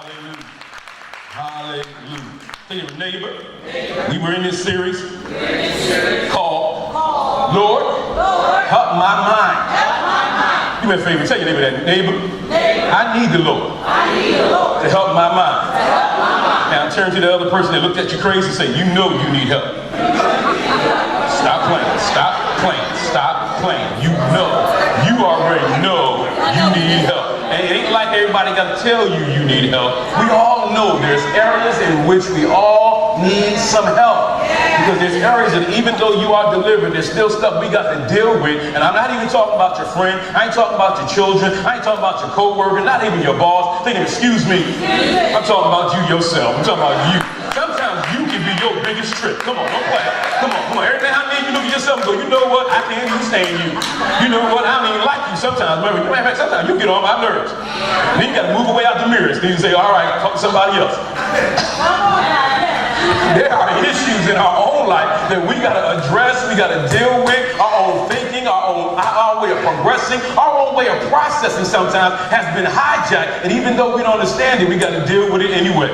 Hallelujah. Hallelujah. Tell your neighbor, we were in this series called Lord, Help My Mind. Do me a favor, tell your neighbor that. Neighbor, I need the Lord to help my mind. Now turn to the other person that looked at you crazy and say, you know you need help. Stop playing. Stop playing. Stop playing. You know. You already know you need help. And it ain't like everybody got to tell you you need help. We all know there's areas in which we all need some help. Because there's areas that even though you are delivered, there's still stuff we got to deal with. And I'm not even talking about your friend. I ain't talking about your children. I ain't talking about your co-worker, not even your boss. Thinking, excuse me. I'm talking about you yourself. I'm talking about you. Sometimes you can be your biggest trick. Come on, don't play. Come on. Every now and then you look at yourself and go, you know what? I can't even stand you. You know what? I don't even like you sometimes. Sometimes you get on my nerves. And then you got to move away out the mirrors. Then you say, all right, talk to somebody else. There are issues in our own life that we got to address, we got to deal with. Our own thinking, our way of progressing, our own way of processing sometimes has been hijacked. And even though we don't understand it, we got to deal with it anyway.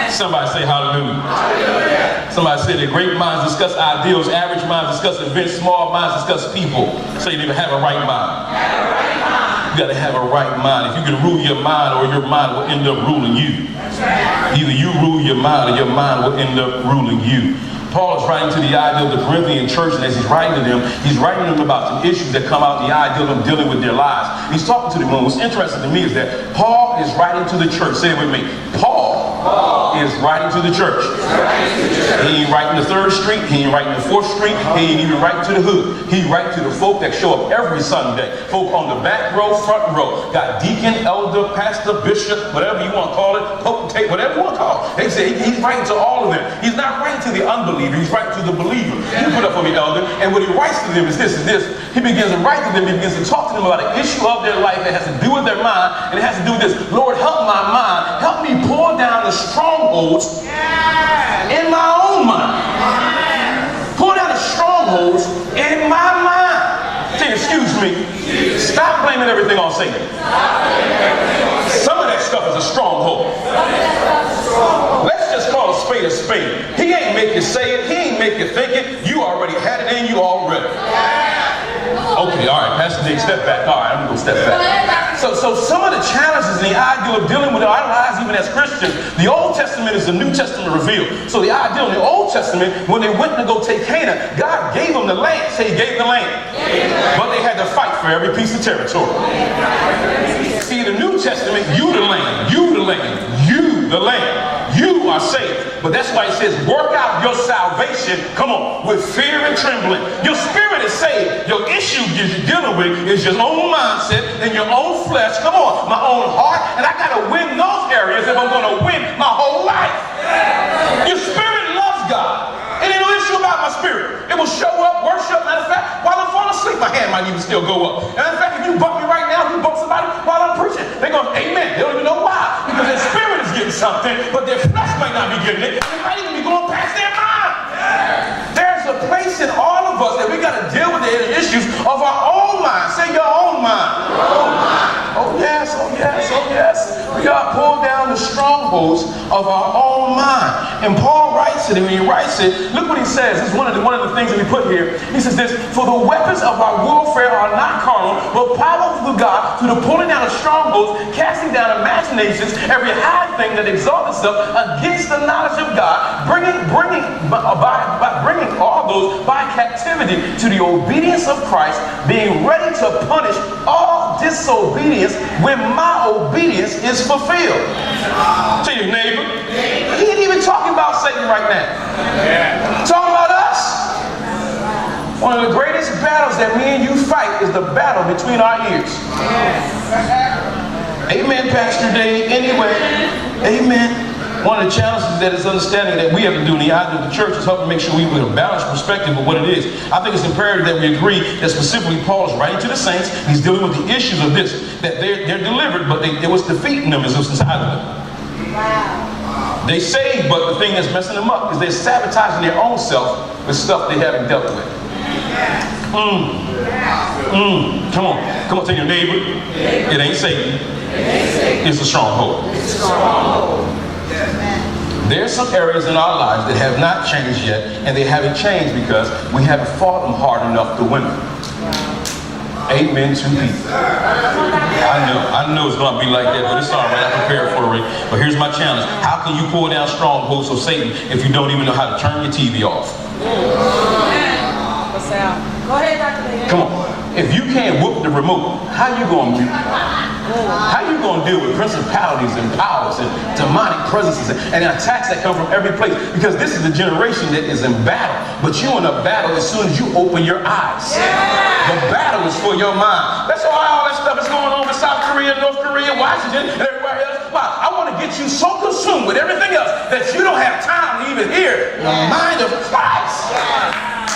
Somebody say hallelujah. Somebody said that great minds discuss ideals, average minds discuss events, small minds discuss people. So you need to have a right mind. You got to have a right mind. If you can rule your mind, or your mind will end up ruling you. Either you rule your mind or your mind will end up ruling you. Paul is writing to the ideal of the Corinthian church, and as he's writing to them, he's writing to them about some issues that come out in the ideal of dealing with their lives. He's talking to them. What's interesting to me is that Paul is writing to the church. Say it with me. Paul is writing to the church. He ain't writing the 3rd Street. He ain't writing the 4th Street. He ain't even writing to the hood. He writing to the folk that show up every Sunday. Folk on the back row, front row. Got deacon, elder, pastor, bishop, whatever you want to call it, potentate, whatever you want to call it. They say he's writing to all of them. He's not writing to the unbeliever. He's writing to the believer. You put up for me, elder. And what he writes to them is this and this. He begins to write to them. He begins to talk to them about an issue of their life that has to do with their mind. And it has to do with this. Lord, help my mind. Help me pull down the strongholds in my own mind. Pull down the strongholds in my mind. Say, excuse me. Stop blaming everything on Satan. Some of that stuff is a stronghold. Let's just call a spade a spade. He ain't make you say it. He ain't make you think it. You already had it in you already. Okay, all right, Pastor Dick, step back. All right, I'm going to step back. So some of the challenges in the ideal of dealing with our lives, even as Christians, the Old Testament is the New Testament revealed. So the ideal in the Old Testament, when they went to go take Canaan, God gave them the land. Say he gave the land. But they had to fight for every piece of territory. See, in the New Testament, you the land. You the land. You the land. You are saved. But that's why it says, work out your salvation, come on, with fear and trembling. Your spirit is saved. Your issue you're dealing with is your own mindset and your own flesh. Come on, my own heart. And I got to win those areas if I'm going to win my whole life. Your spirit loves God. It ain't no issue about my spirit. It will show up, worship. Matter of fact, while I'm falling asleep, my hand might even still go up. And in fact, if you bump me right now, if you bump somebody while I'm preaching, they're going, amen. They don't even know why. Because their spirit is getting something, but their flesh might not be getting it. It might even be going past their mind. There's a place in all of us that we got to deal with the issues of our own mind. Say your own mind. Your own mind. Oh yes, oh yes, oh yes. We got to pull down the strongholds of our own mind. And Paul writes it, and when he writes it, look what he says. It's one of the things that we put here. He says this, for the weapons of our warfare are not carnal, but powerful to God, to the pulling down of strongholds, casting down imaginations, every high thing that exalts itself against the knowledge of God, bringing all those by captivity to the obedience of Christ, being ready to punish all disobedience when my obedience is fulfilled. To your neighbor, he ain't even talking about Satan right now. Talking about us. One of the greatest battles that me and you fight is the battle between our ears. Amen, Pastor Dave. Anyway, amen. One of the challenges that is understanding that we have to do in the eyes of the church is helping make sure we have a balanced perspective of what it is. I think it's imperative that we agree that specifically Paul is writing to the saints. He's dealing with the issues of this, that they're delivered, but it was defeating them as inside of them. Wow. They saved, but the thing that's messing them up is they're sabotaging their own self with stuff they haven't dealt with. Come on, tell your neighbor, it ain't Satan. is a stronghold. There's some areas in our lives that have not changed yet, and they haven't changed because we haven't fought them hard enough to win them. Amen to people. I know it's going to be like that, but it's all right. I prepared for it. But here's my challenge. How can you pull down strongholds of Satan if you don't even know how to turn your TV off? Go ahead, Dr. David. Come on. If you can't whoop the remote, how you going to mute? How you going to deal with principalities and powers and demonic presences and attacks that come from every place? Because this is the generation that is in battle. But you're in a battle as soon as you open your eyes. The battle is for your mind. That's why all that stuff is going on in South Korea, North Korea, Washington, and everywhere else. Why? I want to get you so consumed with everything else that you don't have time to even hear the mind of Christ.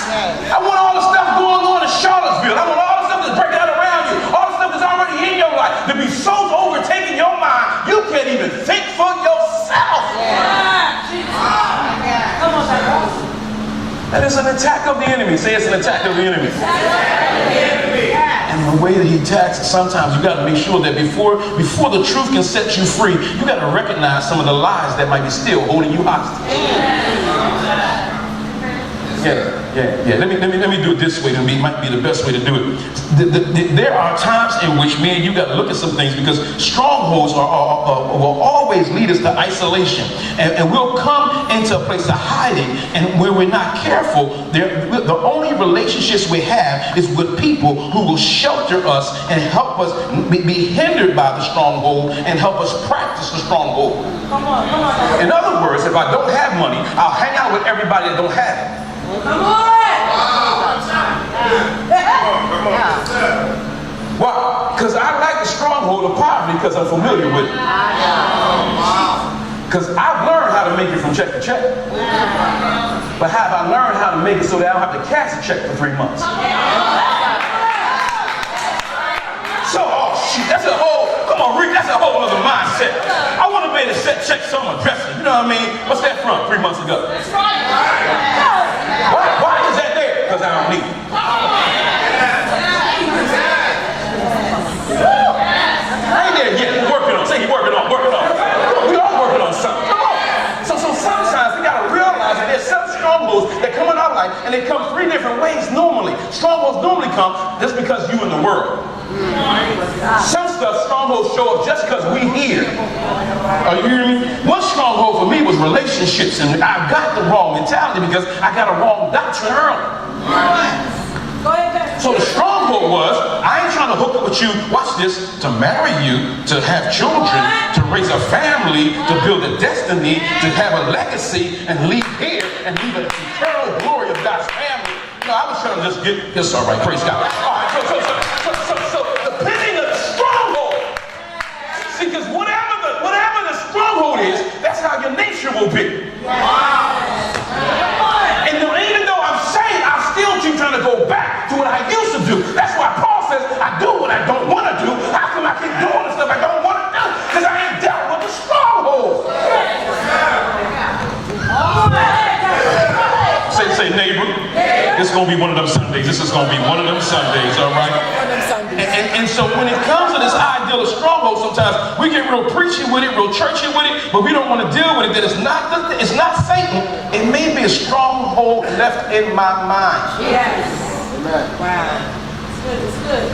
I want all the stuff going on in Charlottesville. I want all the stuff that's breaking out around you. All the stuff that's already in your life to be so overtaking your mind, you can't even think for yourself. Come on, Dr. That is an attack of the enemy. Say it's an attack of the enemy. And the way that he attacks, sometimes you got to make sure that before the truth can set you free, you got to recognize some of the lies that might be still holding you hostage. Yeah. Let me do it this way. It might be the best way to do it. There are times in which me and you got to look at some things, because strongholds will always lead us to isolation, and we'll come into a place of hiding, and where we're not careful, the only relationships we have is with people who will shelter us and help us be hindered by the stronghold and help us practice the stronghold. Come on. In other words, if I don't have money, I'll hang out with everybody that don't have it. Come on. Why? Because I like the stronghold of poverty because I'm familiar with it. Because I've learned how to make it from check to check. But have I learned how to make it so that I don't have to cash a check for 3 months? So, that's a whole, come on, Rick, that's a whole other mindset. I want to be able to set checks on my dresser. You know what I mean? What's that from 3 months ago? That's right. Why is that there? Because I don't need it. I ain't there yet. We're working on. Say you're working on. We all working on something. Come on. So sometimes we got to realize that there's some strongholds that come in our life, and they come 3 different ways normally. Strongholds normally come just because you in the world. Some stuff, strongholds show up just because we here. Are you hearing me? One stronghold for me was relationships, and I got the wrong mentality because I got a wrong doctrine early. Go ahead. So the stronghold was, I ain't trying to hook up with you, watch this, to marry you, to have children, to raise a family, to build a destiny, to have a legacy, and leave here and leave an eternal glory of God's family. No, I was trying to just get this all right, praise God. All right, so depending on the stronghold, see, because whatever the stronghold is, that's how your nature will be. And even though I'm saved, I still keep trying to go back to what I used to do. That's why Paul says, I do what I don't want to do. How come I keep doing the stuff I don't want to do? Because I ain't dealt with the stronghold. Say neighbor, it's going to be one of them Sundays. This is going to be one of them Sundays, all right? And so when it comes to this ideal of stronghold, sometimes we get real preachy with it, real churchy with it, but we don't want to deal with it. That it's not Satan. It may be a stronghold left in my mind. Yes. Wow. It's good.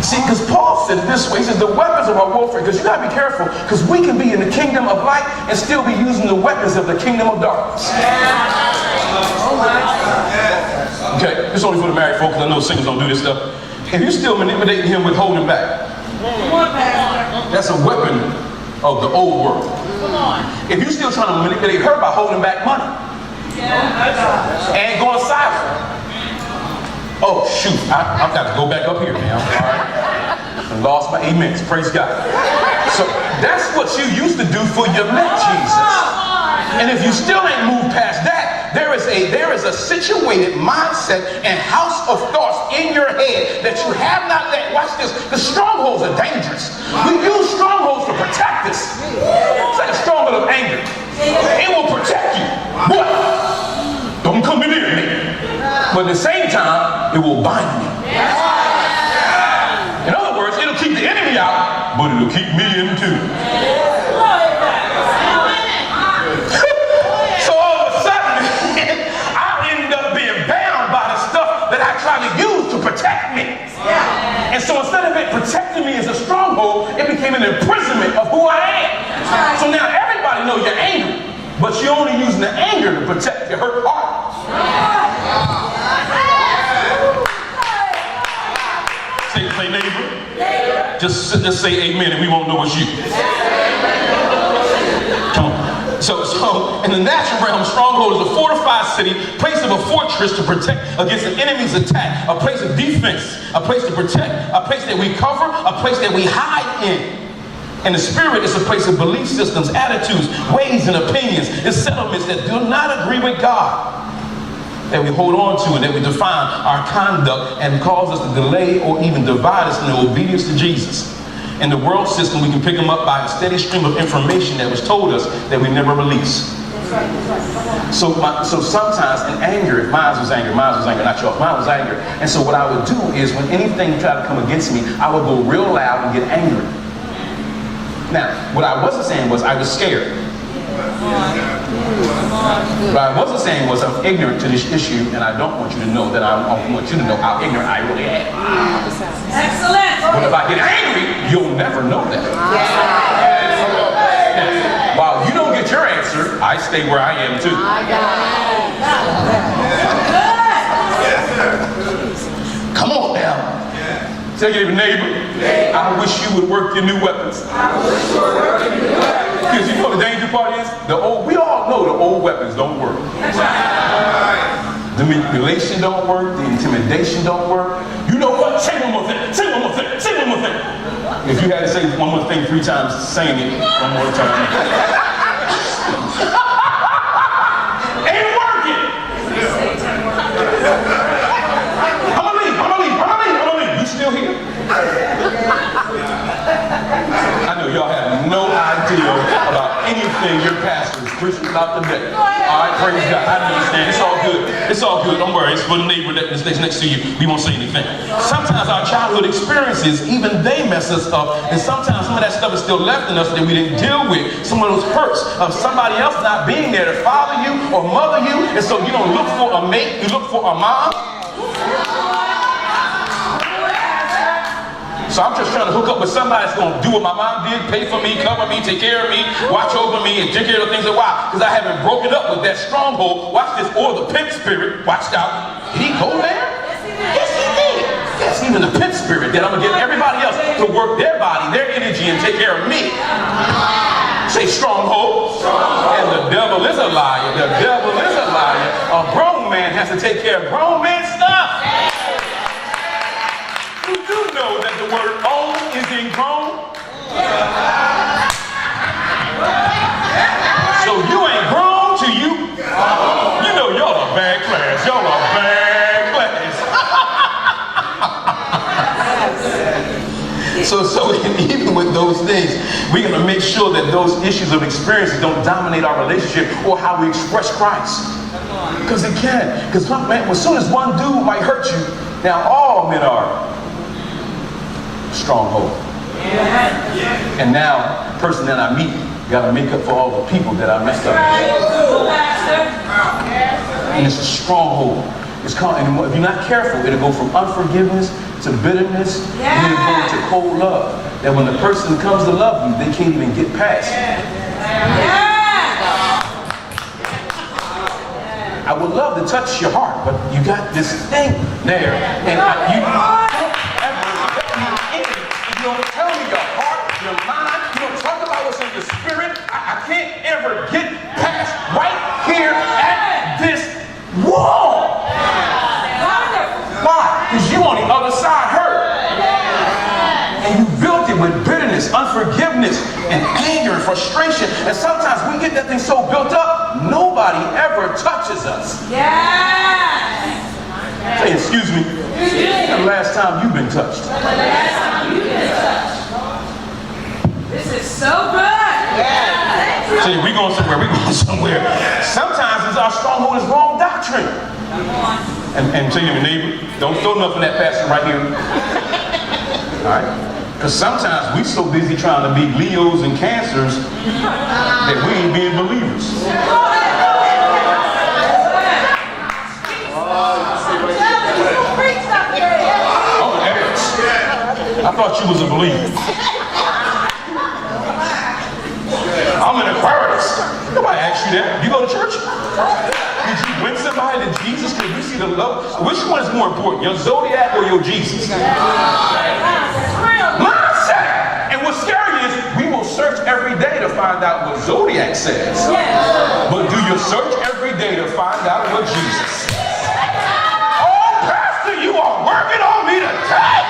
See, because Paul said it this way. He said the weapons of our warfare, because you got to be careful, because we can be in the kingdom of light and still be using the weapons of the kingdom of darkness. Okay, this is only for the married folks, because I know singers don't do this stuff. If you're still manipulating him with holding back, that's a weapon of the old world. If you're still trying to manipulate her by holding back money and going silent, oh shoot, I've got to go back up here, man. All right. I lost my amens. Praise God. So that's what you used to do for your met Jesus. And if you still ain't moved past that, there is a situated mindset and house of thoughts in your head that you have not let. Watch this. The strongholds are dangerous. We use strongholds to protect us. It's like a stronghold of anger. It will protect you. What? Don't come in near me. But at the same time, it will bind me. In other words, it'll keep the enemy out, but it'll will keep me in tune. So all of a sudden, I ended up being bound by the stuff that I tried to use to protect me. And so instead of it protecting me as a stronghold, it became an imprisonment of who I am. So now everybody knows you're angry, but you're only using the anger to protect your hurt heart. Say neighbor. Just say amen and we won't know it's you. Come on. So in the natural realm, stronghold is a fortified city, place of a fortress to protect against an enemy's attack, a place of defense, a place to protect, a place that we cover, a place that we hide in. And the spirit is a place of belief systems, attitudes, ways, and opinions. It's settlements that do not agree with God, that we hold on to and that we define our conduct and cause us to delay or even divide us in the obedience to Jesus. In the world system, we can pick them up by a steady stream of information that was told us that we never release. So sometimes in anger, if mine was anger, not yours, mine was anger. And so what I would do is when anything tried to come against me, I would go real loud and get angry. Now, what I wasn't saying was I was scared. What I wasn't saying was I'm ignorant to this issue, and I don't want you to know that I want you to know how ignorant I really am. Excellent. But if I get angry, you'll never know that. Now, while you don't get your answer, I stay where I am too. Come on now. Tell your neighbor, I wish you would work your new weapons. Because you know the danger part is, we all know the old weapons don't work. The manipulation don't work, the intimidation don't work. You know what? Say one more thing, say one more thing, say one more thing. If you had to say one more thing 3 times, saying it one more time. Ain't working. I'm gonna leave. You still here? I know y'all have no idea about anything your pastor is preaching about today. All right, praise God. I understand. It's all good. It's all good. Don't worry. It's for the neighbor that is next to you. We won't say anything. Sometimes our childhood experiences, even they mess us up. And sometimes some of that stuff is still left in us that we didn't deal with. Some of those hurts of somebody else not being there to father you or mother you. And so you don't look for a mate, you look for a mom. So I'm just trying to hook up with somebody that's going to do what my mom did, pay for me, cover me, take care of me, watch over me, and take care of things. Why? Because I haven't broken up with that stronghold. Watch this, or the pit spirit. Watched out. Did he go there? Yes, he did. Yes, even the pit spirit that I'm going to get everybody else to work their body, their energy, and take care of me. Say stronghold. And the devil is a liar. The devil is a liar. A grown man has to take care of grown man stuff. You do know that the word own is in grown? So you ain't grown till you know y'all are bad class. Y'all are bad class. So even with those things, we're going to make sure that those issues of experiences don't dominate our relationship or how we express Christ. Because it can. Because as soon as one dude might hurt you, now all men are stronghold. And now, the person that I meet got to make up for all the people that I messed up. And it's a stronghold. It's called, and if you're not careful, it'll go from unforgiveness to bitterness, and then go to cold love. That when the person comes to love you, they can't even get past it. I would love to touch your heart, but you got this thing there, and you don't tell me your heart, your mind. You don't talk about what's in your spirit. I can't ever get past right here at this wall. Why? Because you on the other side hurt. And you built it with bitterness, unforgiveness, and anger and frustration. And sometimes we get that thing so built up, nobody ever touches us. Say, excuse me. The last time you've been touched. This is so good. See, we going somewhere. Sometimes it's our stronghold is wrong doctrine. And tell your neighbor, don't throw nothing at pastor right here. All right? Because sometimes we so busy trying to be Leos and Cancers that we ain't being believers. Oh, Aries. I thought you was a believer. I'm an Aquarius. Nobody asked you that. You go to church? Did you win somebody to Jesus? Did you see the love? Which one is more important, your zodiac or your Jesus? Mindset. And what's scary is we will search every day to find out what zodiac says. But do you search every day to find out what Jesus says? Oh, Pastor, you are working on me today.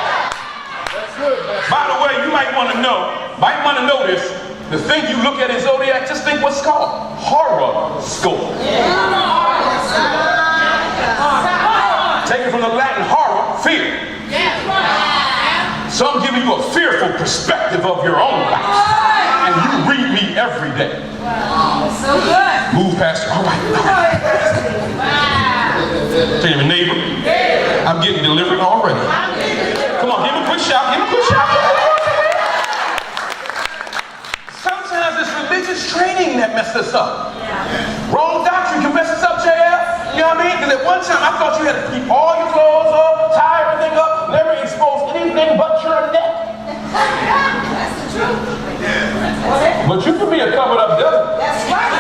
By the way, you might want to know this. The thing you look at in zodiac, just think what's called horoscope. Taken from the Latin horror, fear. So I'm giving you a fearful perspective of your own life. And you read me every day. So good. Move, Pastor. All right. Tell your neighbor, I'm getting delivered already. Come on, give him a quick shout. Give him a quick shout. Religious training that messed us up. Wrong doctrine can mess us up, JF. You know what I mean? Because at one time I thought you had to keep all your clothes up, tie everything up, never expose anything but your neck. That's the truth. But you can be a covered up devil. That's right.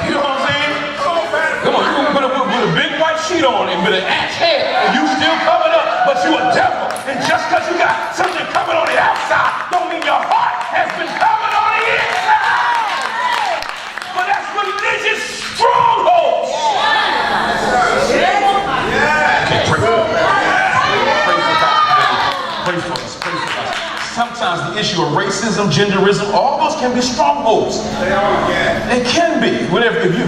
You know what I'm saying? Come on, you can put a big white sheet on and with an axe head, and you still covered up, but you a devil. And just because you got something covered on the outside, don't mean your heart has been covered on the inside. But that's religious strongholds. Okay, pray for us. Pray for us. Pray for us. Sometimes the issue of racism, genderism, all those can be strongholds. They can be. If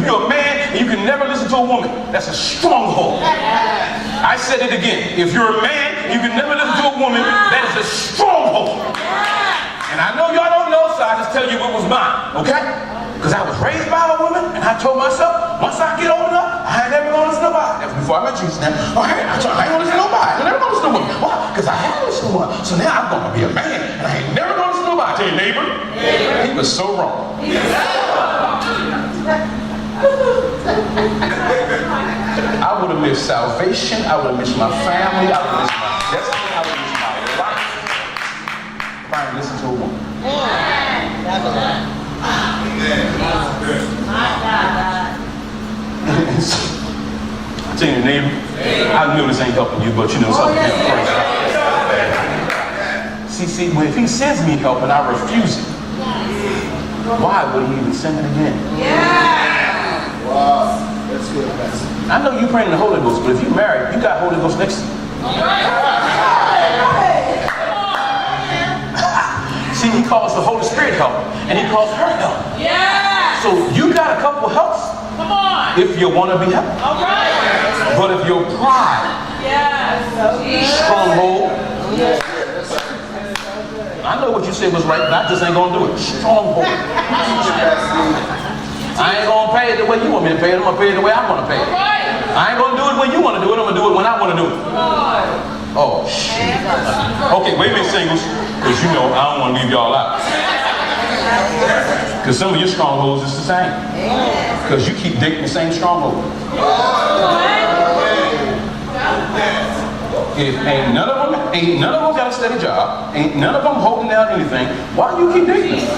you're a man and you can never listen to a woman, that's a stronghold. I said it again. If you're a man, you can never listen to a woman, that is a stronghold. And I know y'all don't know, so I just tell you what was mine, okay? Because I was raised by a woman, and I told myself, once I get old enough, I ain't never gonna listen to nobody. That was before I met Jesus now. Okay, I ain't gonna listen to nobody. I'm never gonna listen to a woman. Why? Because I haven't listened to one. So now I'm gonna be a man, and I ain't never gonna listen to nobody. Tell your neighbor, he was so wrong. I would have missed salvation. I would have missed my family. I would have missed my destiny. I would have missed my life if I didn't listen to a woman. I tell your neighbor, I know this ain't helping you, but you know something else. See, if he sends me help and I refuse it, why would he even send it again? Wow, that's good, Pastor. I know you praying in the Holy Ghost, but if you're married, you got Holy Ghost next to you. See, he calls the Holy Spirit help, and he calls her help. So you got a couple helps. Come on. If you want to be helped. All right. But if your pride, stronghold, I know what you said was right, but I just ain't gonna do it. Stronghold. I ain't gonna pay it the way you want me to pay it. I'm gonna pay it the way I want to pay it. I ain't gonna do it when you want to do it. I'm gonna do it when I want to do it. Oh shit. Okay, wait a minute, singles, because you know I don't want to leave y'all out. Because some of your strongholds is the same. Because you keep dating the same stronghold. If ain't none of them got a steady job, ain't none of them holding down anything, why do you keep dating them?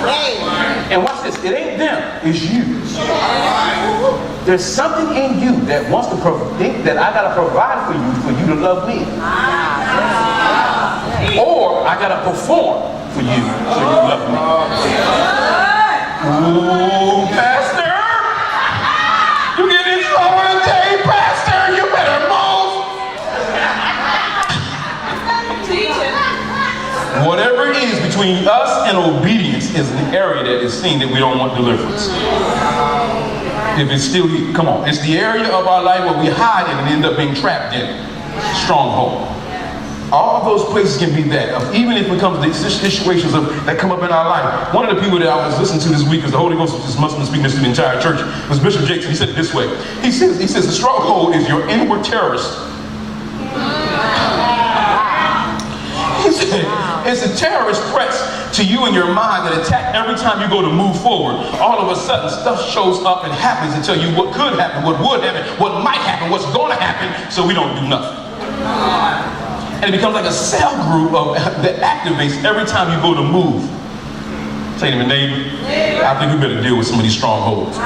And watch this, it ain't them, it's you. There's something in you that wants to think that I gotta provide for you to love me. Or I gotta perform for you so you love me. Ooh, Pastor! You get in trouble today, Pastor! You better move! Whatever it is between us and obedience is an area that is seen that we don't want deliverance. If it's still, come on, it's the area of our life where we hide in and end up being trapped in. Stronghold. All of those places can be that. Even if it comes to situations that come up in our life. One of the people that I was listening to this week, because the Holy Ghost just must be speaking to the entire church, was Bishop Jackson. He said it this way. He says the stronghold is your inward terrorist It's the terrorist threats to you and your mind that attack every time you go to move forward. All of a sudden, stuff shows up and happens to tell you what could happen, what would happen, what might happen, what's going to happen, so we don't do nothing. And it becomes like a cell group that activates every time you go to move. Say to your neighbor, I think we better deal with some of these strongholds.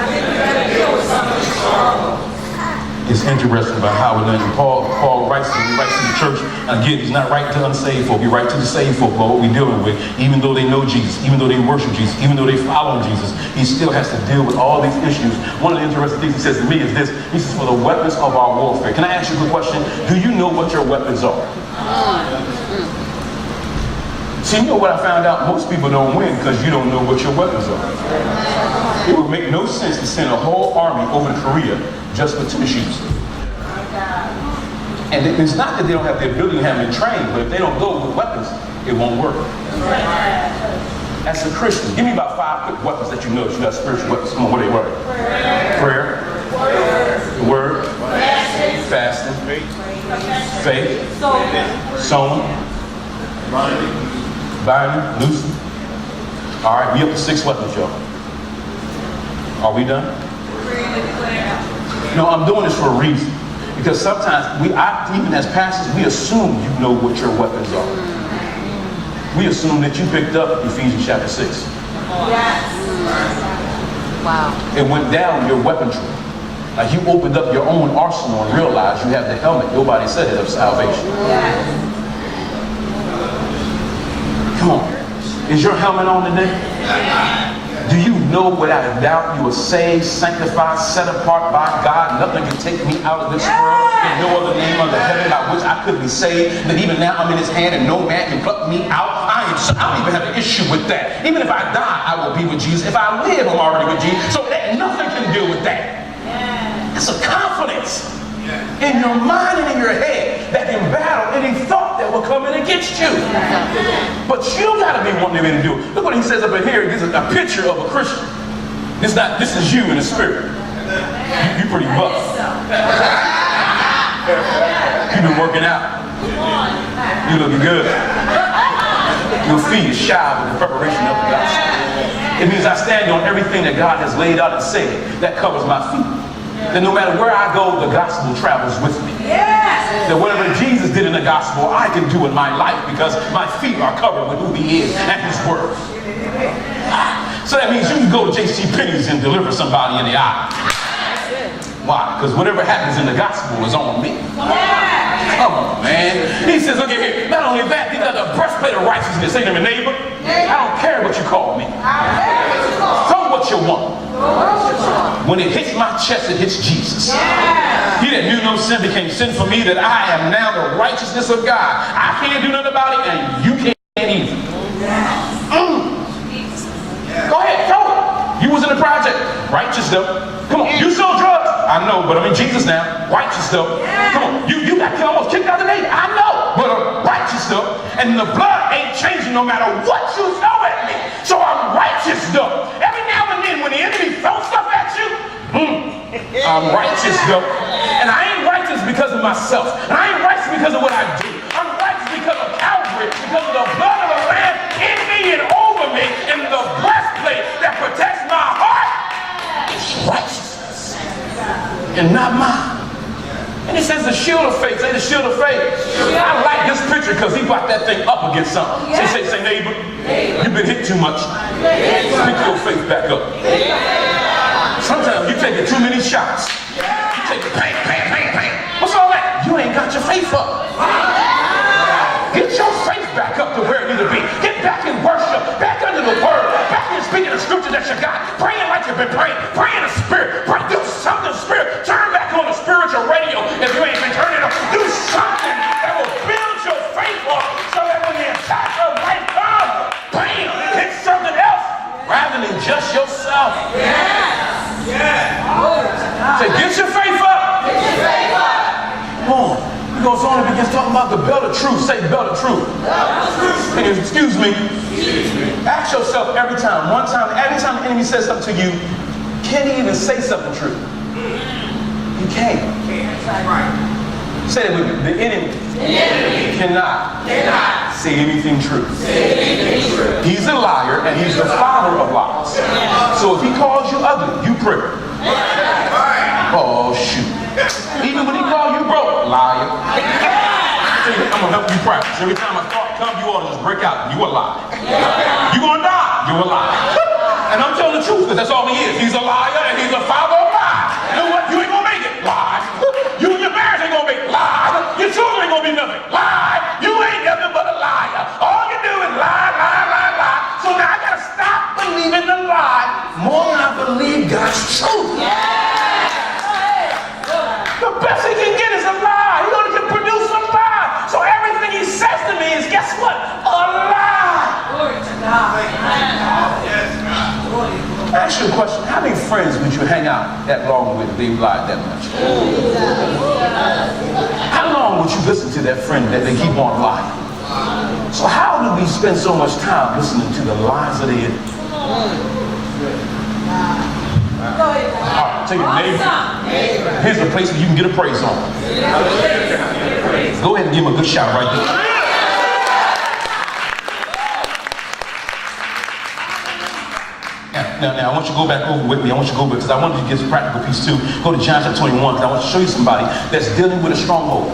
It's interesting about how it done. Paul writes to the church. Again, he's not writing to unsaved folk. He writes to the saved folk about what we're dealing with. Even though they know Jesus, even though they worship Jesus, even though they follow Jesus, he still has to deal with all these issues. One of the interesting things he says to me is this. He says, for the weapons of our warfare. Can I ask you a good question? Do you know what your weapons are? See, you know what I found out? Most people don't win because you don't know what your weapons are. It would make no sense to send a whole army over to Korea just for tennis shoes. And it's not that they don't have the ability to have them trained, but if they don't go with weapons, it won't work. As a Christian, give me about 5 quick weapons that you know that you got spiritual weapons. Come on, what are they? Prayer. The word. Fasting. Faith. Sowing. Binding. Loosing. All right, we up to 6 weapons, y'all. Are we done? No, I'm doing this for a reason. Because sometimes even as pastors, we assume you know what your weapons are. We assume that you picked up Ephesians chapter 6. Yes. Wow. It went down your weaponry. Like you opened up your own arsenal and realized you have the helmet nobody said it of salvation. Yes. Come on. Is your helmet on today? Do you know without a doubt you are saved, sanctified, set apart by God? Nothing can take me out of this world. There's no other name under heaven by which I could be saved. That even now I'm in his hand and no man can pluck me out. I don't even have an issue with that. Even if I die, I will be with Jesus. If I live, I'm already with Jesus. So that nothing can deal with that. It's a confidence in your mind and in your head that can battle any thought that will come in against you. But you got to be one to be able to do it. Look what he says up in here. This is a picture of a Christian. This is you in the spirit. You pretty buff. You've been working out. You looking good. Your feet is shy with the preparation of the gospel. It means I stand on everything that God has laid out and said that covers my feet. That no matter where I go, the gospel travels with me. Yes. That whatever Jesus did in the gospel, I can do in my life because my feet are covered with who he is and his word. So that means you can go to J.C. Penney's and deliver somebody in the eye. Why? Because whatever happens in the gospel is on me. Come on, man. He says, look at here. Not only that, he got the breastplate of righteousness. Say to me, neighbor, I don't care what you call me. Throw what you want. When it hits my chest, it hits Jesus. He that knew no sin became sin for me, that I am now the righteousness of God. I can't do nothing about it, and you can't either. Go ahead, throw it. You was in the project. Righteous though. Come on, you sold drugs. I know, but I'm in Jesus now. Righteous though. Come on, you got almost kicked out the name. I know, but I'm righteous though. And the blood ain't changing no matter what you throw at me. So I'm righteous though. Every now and then when the enemy throws stuff at you, I'm righteous though. And I ain't righteous because of myself. And I ain't righteous because of what I do. I'm righteous because of Calvary, because of the blood of the Lamb in me and over me, and the breastplate that protects my heart. It's righteousness and not mine. And it says the shield of faith. Say the shield of faith. I like this picture because he brought that thing up against something. Say neighbor, you've been hit too much. Pick your faith back up. Sometimes you taking too many shots. You take bang, bang, bang, bang. What's all that? You ain't got your faith up. Get your faith back up to where it needs to be. Get back in worship, back under the word, back in speaking the scripture that you got. Praying like you've been praying. Pray in the spirit. Pray, do something spirit. Turn back on the spiritual radio if you ain't been turning it on. Do something that will build your faith up so that when the attack of life comes, bam, hit something else rather than just yourself. Say, get your faith up. Get your faith up. Come on. He goes on and begins talking about the belt of truth. Say belt of truth. And excuse me. Ask yourself every time the enemy says something to you, can he even say something true? He can't. Say it with me. The enemy cannot Say anything true. He's a liar and he's the father of lies. So if he calls you ugly, you pray. Oh, shoot. Even when he calls you broke, liar. I'm going to help you practice. Every time a thought comes, you ought to just break out. You a liar. You're going to die. You're a liar. And I'm telling the truth because that's all he is. He's a liar and he's the father of lies. You know what? You ain't going to make it. Lie. You and your marriage ain't going to make it. Lie. Your children ain't going to be nothing. Lie. You ain't nothing but a liar. All you do is lie, lie, lie, lie. So now I got to stop believing the lie more than I believe God's truth. The best he can get is a lie. He's going to produce a lie. So everything he says to me is, guess what? A lie. Glory to God. I ask you a question. How many friends would you hang out that long with if they lied that much? How long would you listen to that friend that they keep on lying? So how do we spend so much time listening to the lies of the enemy? All right, take your neighbor. Here's a place where you can get a praise on. Go ahead and give him a good shout right there. Now, I want you to go back over with me. I want you to go with, because I wanted to get a practical piece too. Go to John chapter 21, because I want to show you somebody that's dealing with a stronghold.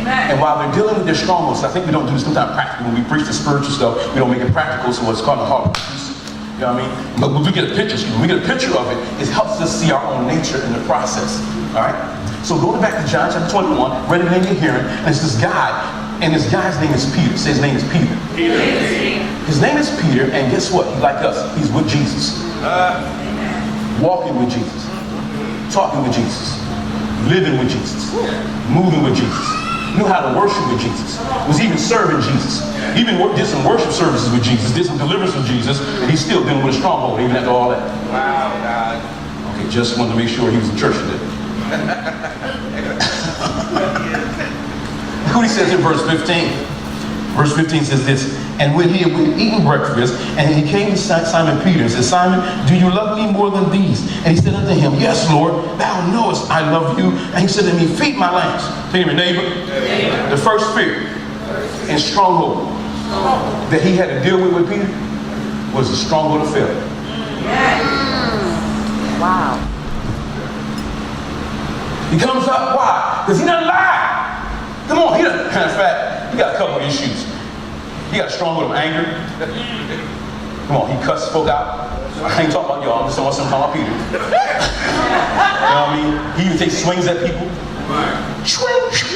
Amen. And while they're dealing with their strongholds, I think we don't do this sometimes practical. When we preach the spiritual stuff, we don't make it practical, so it's called a heart piece. You know what I mean? But when we get a picture, of it, it helps us see our own nature in the process. All right? So going back to John chapter 21, read it in your hearing, and it's this guy, and this guy's name is Peter. Say his name is Peter. His name is Peter, and guess what? He's like us. He's with Jesus. Walking with Jesus. Talking with Jesus. Living with Jesus. Moving with Jesus. Knew how to worship with Jesus. Was even serving Jesus. Even did some worship services with Jesus. Did some deliverance with Jesus. And he's still dealing with a stronghold even after all that. Wow, God. Okay, just wanted to make sure he was in church today. Look what he says in verse 15. Verse 15 says this, and when he had eaten breakfast, and he came to Simon Peter and said, Simon, do you love me more than these? And he said unto him, yes, Lord, thou knowest I love you. And he said to me, feed my lambs. Tell your neighbor, the first fear and stronghold that he had to deal with Peter was the stronghold of failure. Wow. He comes up, why? Because he doesn't lie. Come on, he doesn't. In fact, he got a couple of issues. He got a stronghold of anger. Come on, he cussed folk out. I ain't talking about y'all, I'm just talking about Peter. You know what I mean? He even takes swings at people.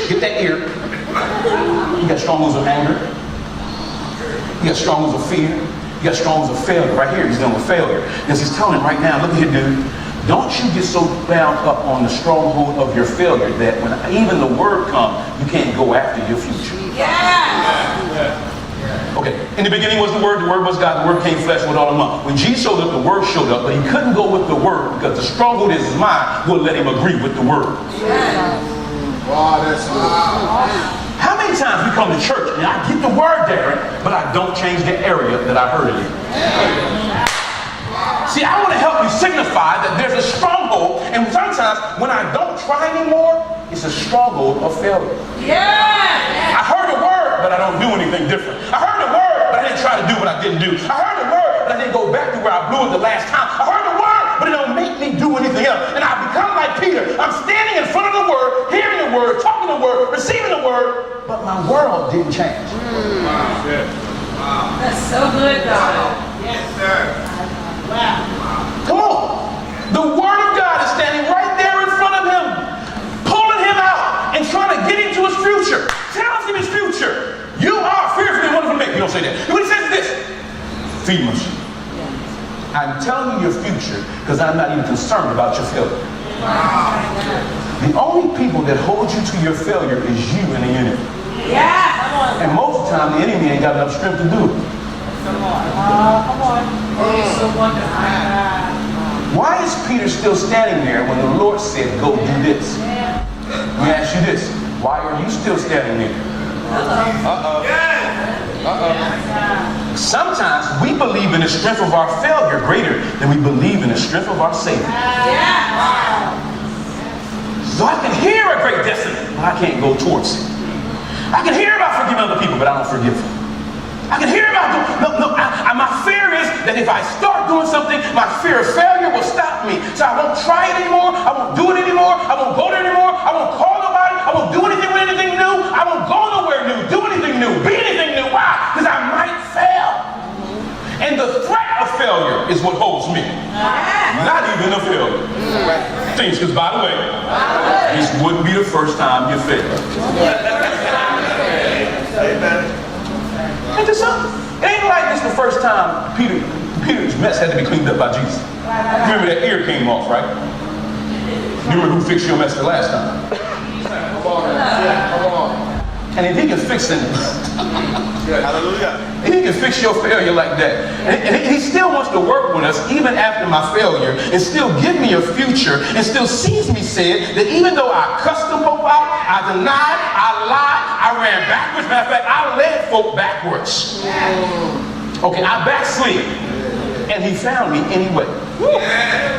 Get that ear. He got strongholds of anger. He got strongholds of fear. He got strongholds of failure. Right here, he's dealing with failure. Because he's telling him right now, look at here, dude. Don't you get so bound up on the stronghold of your failure that when even the word comes, you can't go after your future. Okay, in the beginning was the word was God, the word came flesh with all the month. When Jesus showed up, the word showed up, but he couldn't go with the word because the stronghold in his mind wouldn't let him agree with the word. Wow, that's good. How many times we come to church and I get the word there, but I don't change the area that I heard it in? See, I want to help you signify that there's a stronghold, and sometimes when I don't try anymore, it's a stronghold of failure. I heard the word, but I don't do anything different. I heard the word, but I didn't try to do what I didn't do. I heard the word, but I didn't go back to where I blew it the last time. I heard the word, but it don't make me do anything else. And I become like Peter. I'm standing in front of the word, hearing the word, talking the word, receiving the word, but my world didn't change. Wow. That's so good, God. Yes, sir. Wow. Come on. The word of God is standing right there in front of him, pulling him out and trying to get into his future. Tells him his future. You are fearfully and wonderfully made. He don't say that. What he says is this. Feed my sheep. I'm telling you your future because I'm not even concerned about your failure. Wow. The only people that hold you to your failure is you and the enemy. Yeah. And most of the time, the enemy ain't got enough strength to do it. Come on. Come on. It's so wonderful. Why is Peter still standing there when the Lord said, go do this? Let me ask you this. Why are you still standing there? Sometimes we believe in the strength of our failure greater than we believe in the strength of our Savior. So I can hear a great destiny, but I can't go towards it. I can hear about forgiving other people, but I don't forgive them. I can hear about it. My fear is that if I start doing something, my fear of failure will stop me. So I won't try it anymore. I won't do it anymore. I won't go there anymore. I won't call nobody. I won't do anything with anything new. I won't go nowhere new, do anything new, be anything new. Why? Because I might fail. And the threat of failure is what holds me. Not even a failure. Things, because by the way, this wouldn't be the first time you fail. Ain't this something? It ain't like this the first time Peter's mess had to be cleaned up by Jesus. Remember that ear came off, right? You remember who fixed your mess the last time? Come on. And if he can fix it, Hallelujah. he can fix your failure like that. And he still wants to work with us even after my failure and still give me a future and still sees me said that even though I cussed them folk out, I denied, I lied, I ran backwards. Matter of fact, I led folk backwards. Okay, I backslid. And he found me anyway.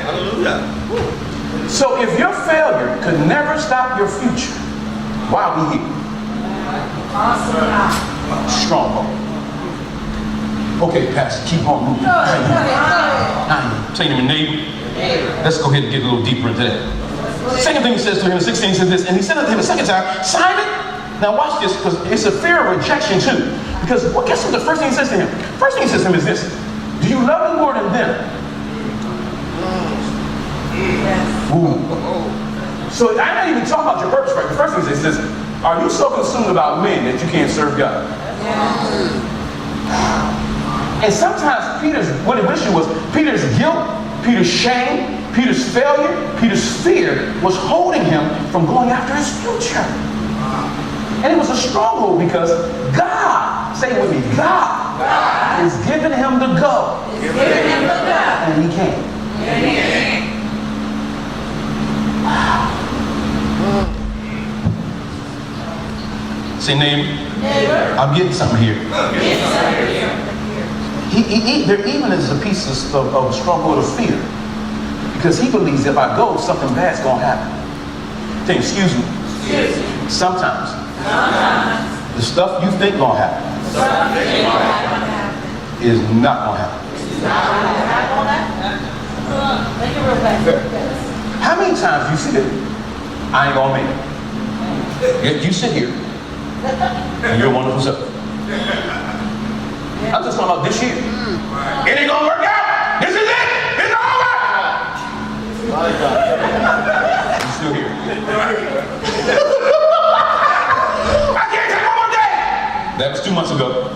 Hallelujah. So if your failure could never stop your future, why are we here? Stronghold. Okay, Pastor, keep on moving. Say to me, neighbor. Let's go ahead and get a little deeper into that. Second thing he says to him in 16 says this, and he said to him the second time, Simon. Now watch this, because it's a fear of rejection too. Because guess what the first thing he says to him? First thing he says to him is this: do you love me more than them? Ooh. So I'm not even talking about your purpose, right? The first thing he says is, are you so consumed about men that you can't serve God? And sometimes what the issue was, Peter's guilt, Peter's shame, Peter's failure, Peter's fear was holding him from going after his future. And it was a stronghold because God, say it with me, God is giving him the go. And he can't. Say, neighbor, I'm getting something here. There even is a piece of stronghold of fear. Because he believes if I go, something bad's going to happen. Say, excuse me. Sometimes the stuff you think going to happen is not going to happen. How many times you said, I ain't going to make it? Yet you sit here and you're wonderful self. I'm just talking about this year. It ain't going to work out. This is it. It's over. You're still here. I can't take one more day. That was 2 months ago.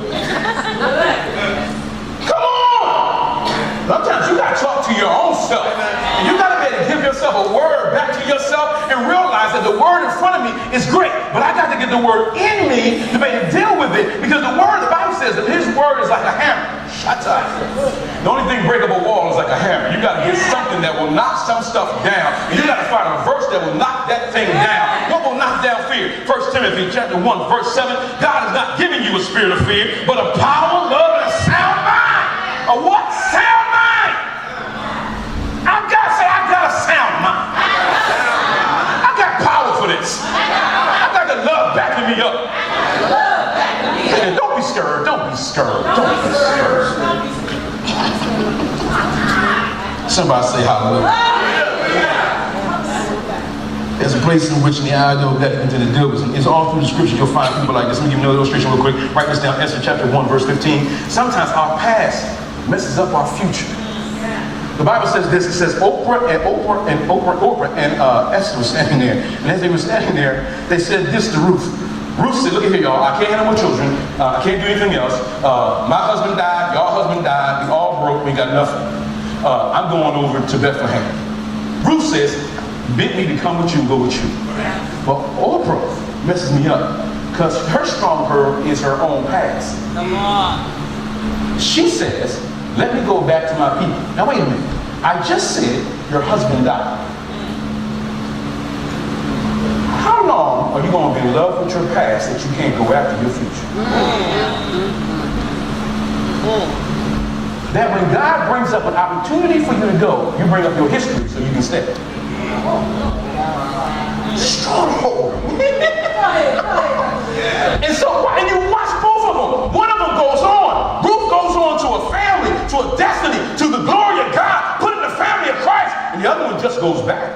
Come on. Sometimes you got to talk to your own self. And you got to be able to give yourself a word back to yourself and realize that the word in front of me is great. But I got to get the word in me to be able to deal with it. Because the word, the Bible says that his word is like a hammer. Shut up. The only thing break up a wall is like a hammer. You got to get something that will knock some stuff down. And you got to find a verse that will knock that thing down. What will knock down fear? 1 Timothy chapter 1, verse 7. God has not given you a spirit of fear, but a power, love, and a sound mind. A what? Sound mind. I've got to say, I got a sound mind. I got power for this. I got the love backing me up. And don't be scared. Don't be scared. Don't be scared. Somebody say hallelujah. There's a place in which in the idea of death into the deal is all through the scripture. You'll find people like this. Let me give you another illustration real quick. Write this down. Esther chapter 1, verse 15. Sometimes our past messes up our future. The Bible says this. It says Oprah and Esther were standing there. And as they were standing there, they said this to Ruth. Ruth said, look at here, y'all. I can't handle my children. I can't do anything else. My husband died. Y'all husband died. We all broke. We got nothing. I'm going over to Bethlehem. Ruth says, bid me to come with you and go with you. But Oprah messes me up because her stronghold is her own past. Come on. She says, let me go back to my people. Now wait a minute. I just said your husband died. How long are you going to be in love with your past that you can't go after your future? That when God brings up an opportunity for you to go, you bring up your history so you can stay. Stronghold. And so, and you watch both of of them. One of them goes on. Ruth goes on to a family, to a destiny, to the glory of God, put in the family of Christ. And the other one just goes back.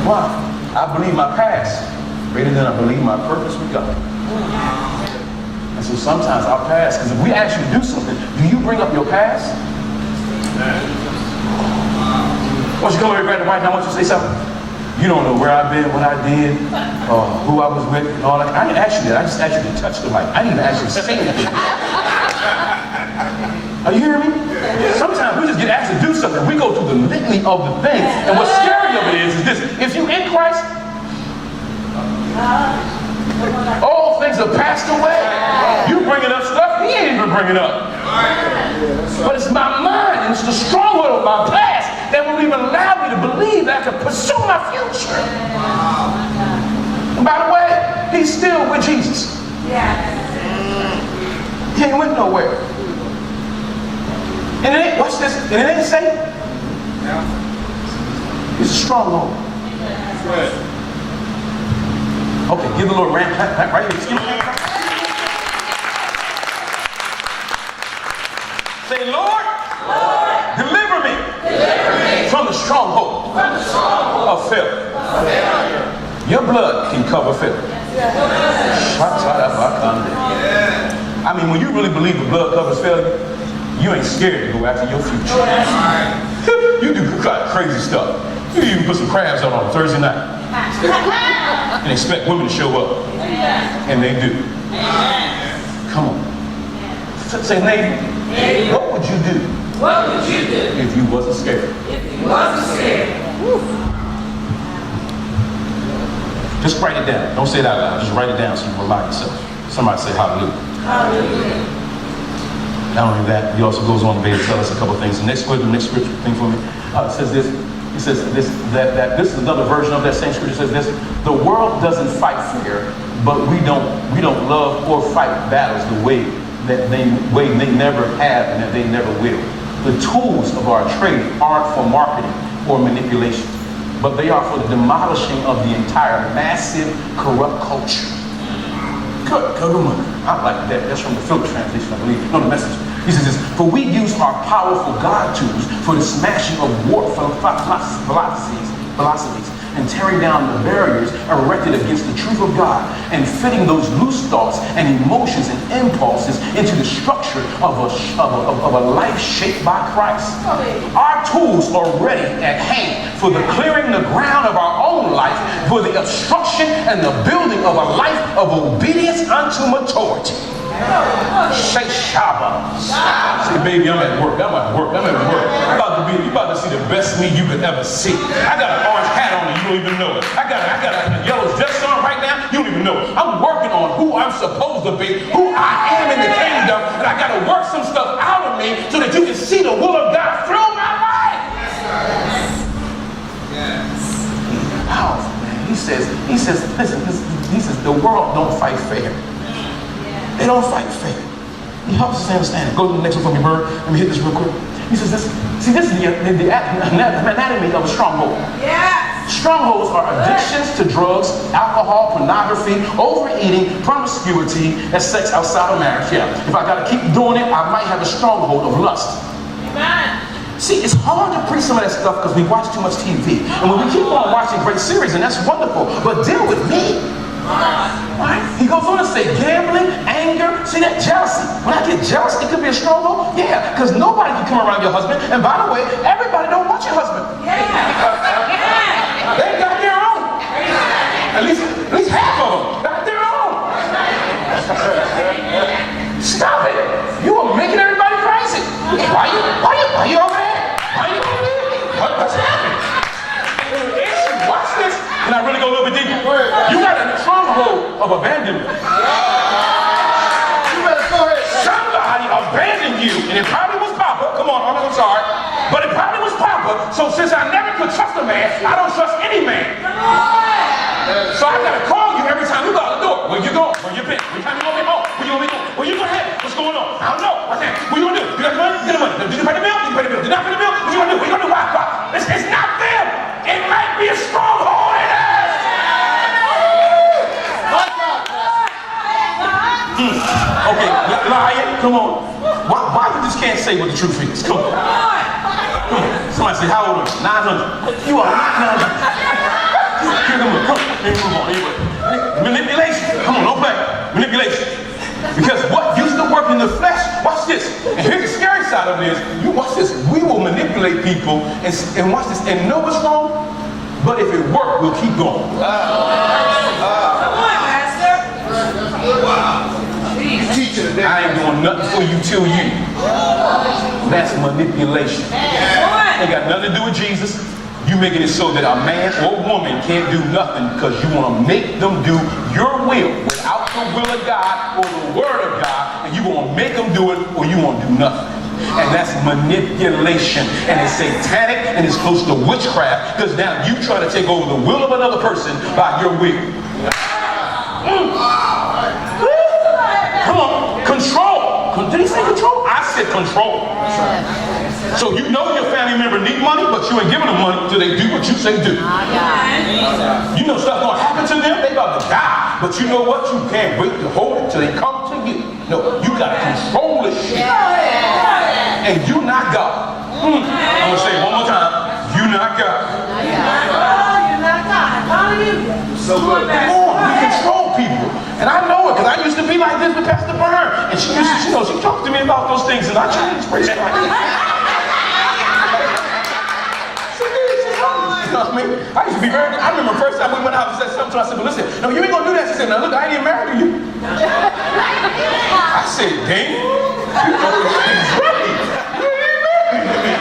Why? I believe my past greater than I believe my purpose with God. And so sometimes our past, because if we ask you to do something, do you bring up your past? Once you come over right now, I want you to say something. You don't know where I've been, what I did, who I was with, and all that. I didn't ask you that. I just asked you to touch the mic. I didn't even ask you to say anything. Are you hearing me? Sometimes we just get asked to do something. We go through the litany of the things. And what's scary of it is this. If you're in Christ, all things are passed away. You bringing up stuff he ain't even bringing up. But it's my mind and it's the stronghold of my past that will even allow me to believe that I can pursue my future. And by the way, he's still with Jesus. He ain't went nowhere. And it ain't, watch this, and it ain't Satan. It's a stronghold. Okay, give the Lord a right here. Excuse me. Say, Lord, deliver me from the stronghold of failure. Your blood can cover failure. I mean, when you really believe the blood covers failure, you ain't scared to go after your future. You do crazy stuff. You even put some crabs out on Thursday night and expect women to show up. And they do. Come on. Say, neighbor, what would you do? What would you do if you wasn't scared? if you wasn't scared? Just write it down. Don't say it out loud. Just write it down so you can remind yourself. Somebody say hallelujah. Hallelujah. Not only that, he also goes on to tell us a couple of things. The next scripture thing for me, it says this. He says this, that this is another version of that same scripture. Says this: the world doesn't fight fear, but we don't love or fight battles the way they never have and that they never will. The tools of our trade aren't for marketing or manipulation, but they are for the demolishing of the entire massive corrupt culture. Good one. I like that. That's from the Phillips translation, I believe. No, the Message. He says this: for we use our powerful God tools for the smashing of warped philosophies and tearing down the barriers erected against the truth of God and fitting those loose thoughts and emotions and impulses into the structure of a life shaped by Christ. Our tools are ready at hand for the clearing the ground of our own life, for the obstruction and the building of a life of obedience unto maturity. Say Shabbat. Say, baby, I'm at work. You about to see the best me you could ever see. I got an orange hat on and you don't even know it. I got a yellow vest on right now. You don't even know it. I'm working on who I'm supposed to be, who I am in the kingdom, and I got to work some stuff out of me so that you can see the will of God through my life. Yes. Powerful, man. He says, listen, he says the world don't fight fair. They don't fight fair. He helps us understand it. Go to the next one for me, Bird. Let me hit this real quick. He says this is the anatomy of a stronghold. Yes. Strongholds are addictions to drugs, alcohol, pornography, overeating, promiscuity, and sex outside of marriage. Yeah. If I got to keep doing it, I might have a stronghold of lust. Amen. See, it's hard to preach some of that stuff because we watch too much TV. And when we keep on watching great series, and that's wonderful, but deal with me. Right? He goes on to say gambling, anger, see that jealousy. When I get jealous, it could be a stronghold. Yeah, because nobody can come around your husband. And by the way, everybody don't want your husband. Yeah. They got their own. At least half of them got their own. Stop it. You are making everybody crazy. Why you over there? What's happening? Watch this. Can I really go a little bit deeper? You got a stronghold of abandonment. You better go ahead. Somebody abandoned you, and it probably was Papa. Come on, I'm sorry. But it probably was Papa. So since I never could trust a man, I don't trust any man. So I gotta call you every time you go out the door. Where you going? Where you been? What time you gonna be home? Where you gonna be going? Where you gonna head? What's going on? I don't know. What's that? What you gonna do? You got the money? Get the money. Did you pay the bill? Did you pay the bill? Did you not pay the bill? What you gonna do? What you gonna do? Why? It's not them. It might be a stronghold in us. Lying. Come on. Why you just can't say what the truth is? Come on. Come on. Somebody say, how old are you? 900. You are not 900. Here, come on. Come on. Let me move on. Anyway. Manipulation. Come on, don't play. Manipulation. Because what used to work in the flesh, watch this. And here's the scary side of it is, you watch this. We will manipulate people and watch this and know what's wrong. But if it worked, we'll keep going. Come on, Pastor. Wow. Teacher today. I ain't doing nothing for you till you. That's manipulation. Ain't got nothing to do with Jesus. You making it so that a man or woman can't do nothing because you want to make them do your will without the will of God or the word of God, and you want to make them do it or you want to do nothing. And that's manipulation, and it's satanic, and it's close to witchcraft, because now you try to take over the will of another person by your will. Come on, control. Did he say control? I said control. So you know your family member need money, but you ain't giving them money till they do what you say do. You know stuff gonna happen to them, they about to die. But you know what? You can't wait to hold it till they come to you. No, you gotta control this shit. And you not God. I'm gonna say it one more time. You not God. You're not God. Hallelujah. So good. Come on, we control people. And I know it, because I used to be like this with Pastor Bernard. And she used to, she talked to me about those things, and I changed. Praise God. You know what I mean? I used to be very, I remember the first time we went out and said something to her, I said, well, listen, no, you ain't gonna do that. She said, now look, I ain't even married to you. I said, damn, you know it's right. You ain't married to me.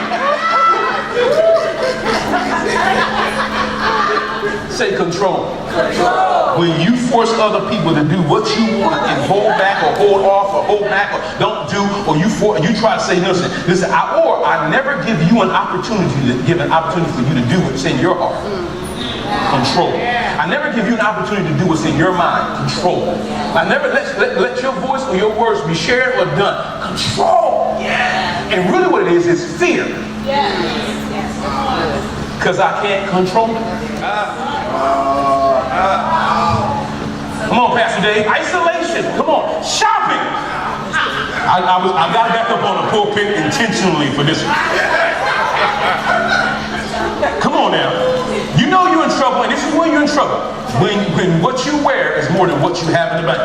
Say control. When you force other people to do what you want and hold back or hold off or hold back or don't do, or you try to say, listen, I never give you an opportunity for you to do what's in your heart. Control. I never give you an opportunity to do what's in your mind. Control. I never let your voice or your words be shared or done. Control. And really what it is fear. Because I can't control it. Come on, Pastor Dave. Isolation. Come on. Shopping. I got back up on the pulpit intentionally for this one. Come on now. You know you're in trouble, and this is when you're in trouble. When what you wear is more than what you have in the bank.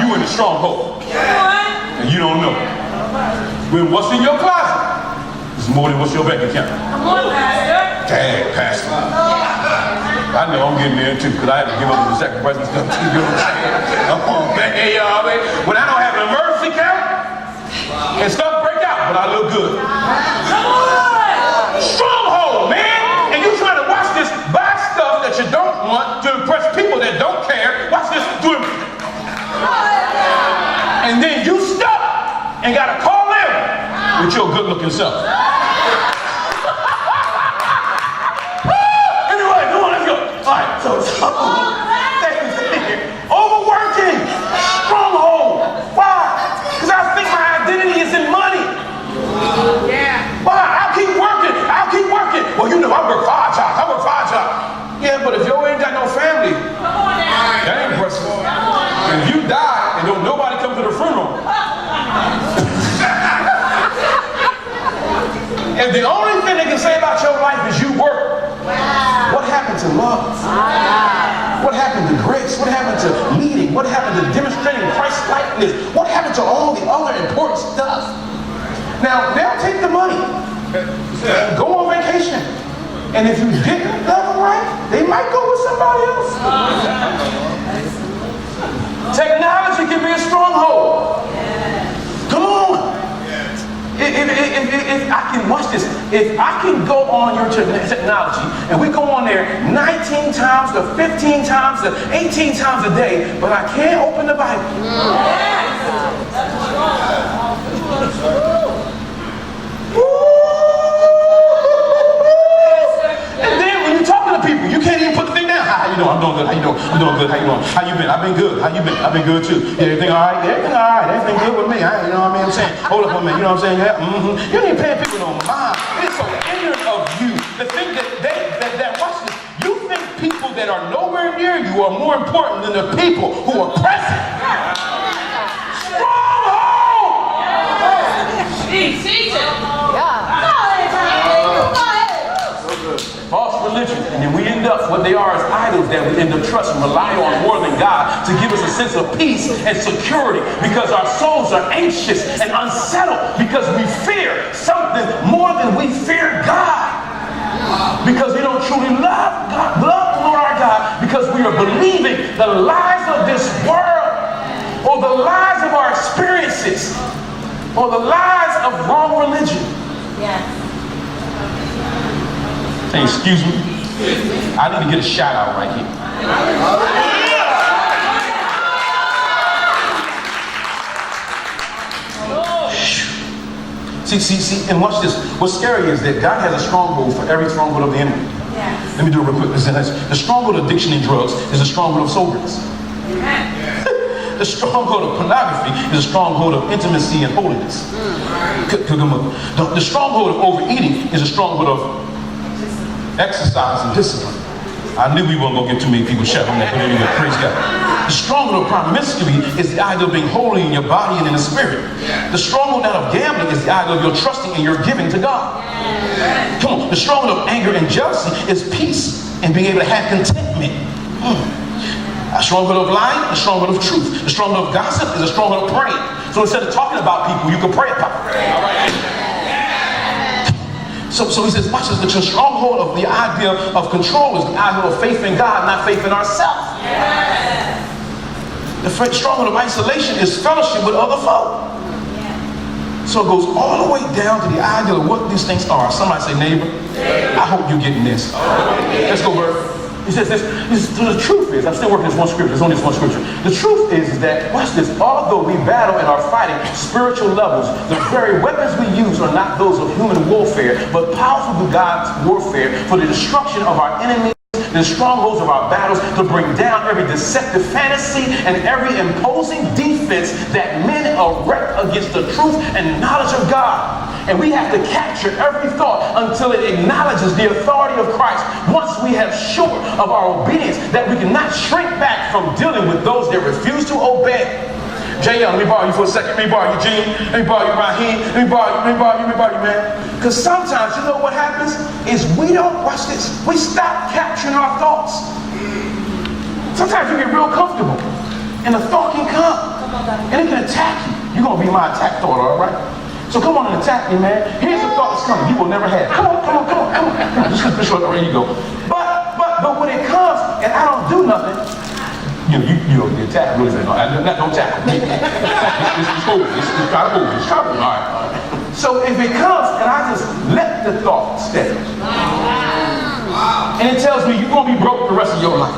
You in the stronghold. And you don't know. When what's in your closet is more than what's your bank account. Come on, Pastor. Dang, Pastor. I know I'm getting there too, because I had to give up the sacrifice and stuff too. You know what I'm saying? Come on, man. Hey, y'all, man. When I don't have an emergency account and stuff break out, but I look good. Come on. Stronghold, man. And you trying to watch this, buy stuff that you don't want to impress people that don't care. Watch this. And then you stuck and got to call in with your good-looking self. Alright, so overworking, stronghold. Why? Because I think my identity is in money. Why? I'll keep working. Well, you know, I work 5 jobs. Yeah, but if you ain't got no family, that ain't impressive. If you die and don't nobody come to the funeral, and the only thing they can say about your life is you work. What happened to love? What happened to grace? What happened to leading? What happened to demonstrating Christ-likeness? What happened to all the other important stuff? Now, they'll take the money and go on vacation. And if you didn't love them right, they might go with somebody else. Technology can be a stronghold. Come on. If I can watch this, if I can go on your technology and we go on there 19 times to 15 times to 18 times a day, but I can't open the Bible. And then when you're talking to people, you can't even put the thing down. How you doing? I'm doing good. How you doing? I'm doing good. How you doing? How you been? I've been good. How you been? I've been good too. Yeah, everything all right? Yeah, everything all right. Everything good with me. You know what I mean? I'm saying, hold up a minute. You know what I'm saying? Yeah. You ain't paying people no mind. It's so ignorant of you. The thing that watch this. You think people that are nowhere near you are more important than the people who are present. Teach it. Yeah. False religion, and then we end up, what they are is idols that we end up trusting, relying on more than God to give us a sense of peace and security, because our souls are anxious and unsettled because we fear something more than we fear God. Because we don't truly love God, love the Lord our God, because we are believing the lies of this world, or the lies of our experiences, or the lies of wrong religion. Yes. Hey, excuse me. I need to get a shout out right here. See, and watch this. What's scary is that God has a stronghold for every stronghold of the enemy. Yes. Let me do it real quick. The stronghold of addiction and drugs is a stronghold of soberness. The stronghold of pornography is a stronghold of intimacy and holiness. The stronghold of overeating is a stronghold of exercise and discipline. I knew we weren't going to get too many people shouting on that, but anyway, praise God. The stronghold of promiscuity is the idea of being holy in your body and in the spirit. The stronghold now of gambling is the idea of your trusting and your giving to God. Come on. The stronghold of anger and jealousy is peace and being able to have contentment. A stronghold of lying, a stronghold of truth. The stronghold of gossip is a stronghold of praying. So instead of talking about people, you can pray about them. All right. So he says, watch this, the stronghold of the idea of control is the idea of faith in God, not faith in ourselves. The stronghold of isolation is fellowship with other folk. So it goes all the way down to the idea of what these things are. Somebody say, neighbor, I hope you're getting this. Let's go, Bert. He says this, the truth is, I'm still working this one scripture, there's only this one scripture. The truth is that, watch this, although we battle and are fighting spiritual levels, the very weapons we use are not those of human warfare, but powerful through God's warfare for the destruction of our enemies, the strongholds of our battles, to bring down every deceptive fantasy and every imposing defense that men erect against the truth and knowledge of God. And we have to capture every thought until it acknowledges the authority of Christ. Once we have sure of our obedience, that we cannot shrink back from dealing with those that refuse to obey. JL, let me borrow you for a second. Let me borrow you, Gene. Let me borrow you, Raheem. Let me borrow you, man. Because sometimes, you know what happens? Is we don't, watch this, we stop capturing our thoughts. Sometimes you get real comfortable, and a thought can come, and it can attack you. You're going to be my attack thought, all right? So come on and attack me, man. Here's a thought that's coming you will never have. Come on. Just there you go. But when it comes and I don't do nothing, you know, the attack really says, no, don't tackle me. It's cool. It's try to move. It's try to move. All right. So if it comes and I just let the thought stay, and it tells me you're going to be broke the rest of your life.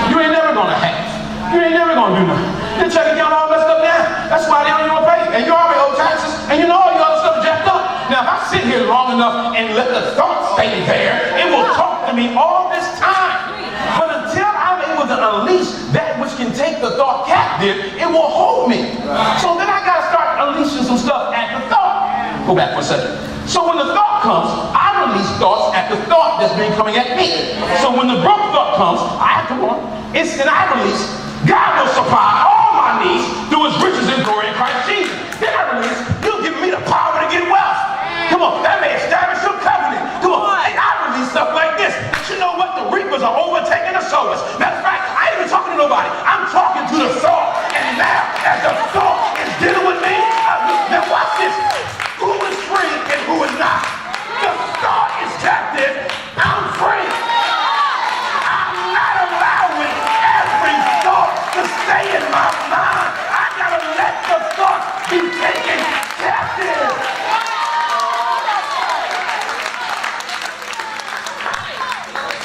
You ain't never going to have. You ain't never going to do nothing. Your check account all messed up now. That's why they don't even pay. And you already owe taxes, and you know all your other stuff jacked up. Now, if I sit here long enough and let the thought stay there, it will talk to me all this time. But until I'm able to unleash that which can take the thought captive, it will hold me. So then I got to start unleashing some stuff at the thought. Go back for a second. So when the thought comes, I release thoughts at the thought that's been coming at me. So when the broke thought comes, I release, God will supply all my needs through his riches and glory in Christ Jesus. Then I release, you'll give me the power to get wealth. Come on, that may establish some covenant. Come on, and I release stuff like this. But you know what? The reapers are overtaking the sowers. Matter of fact, I ain't even talking to nobody. I'm talking to the thought. And now, as the thought is dealing with me, now watch this. Who is free and who is not? The thought is captive. I'm free. I'm not allowing every thought to stay in my mind. I gotta let the thought be taken captive.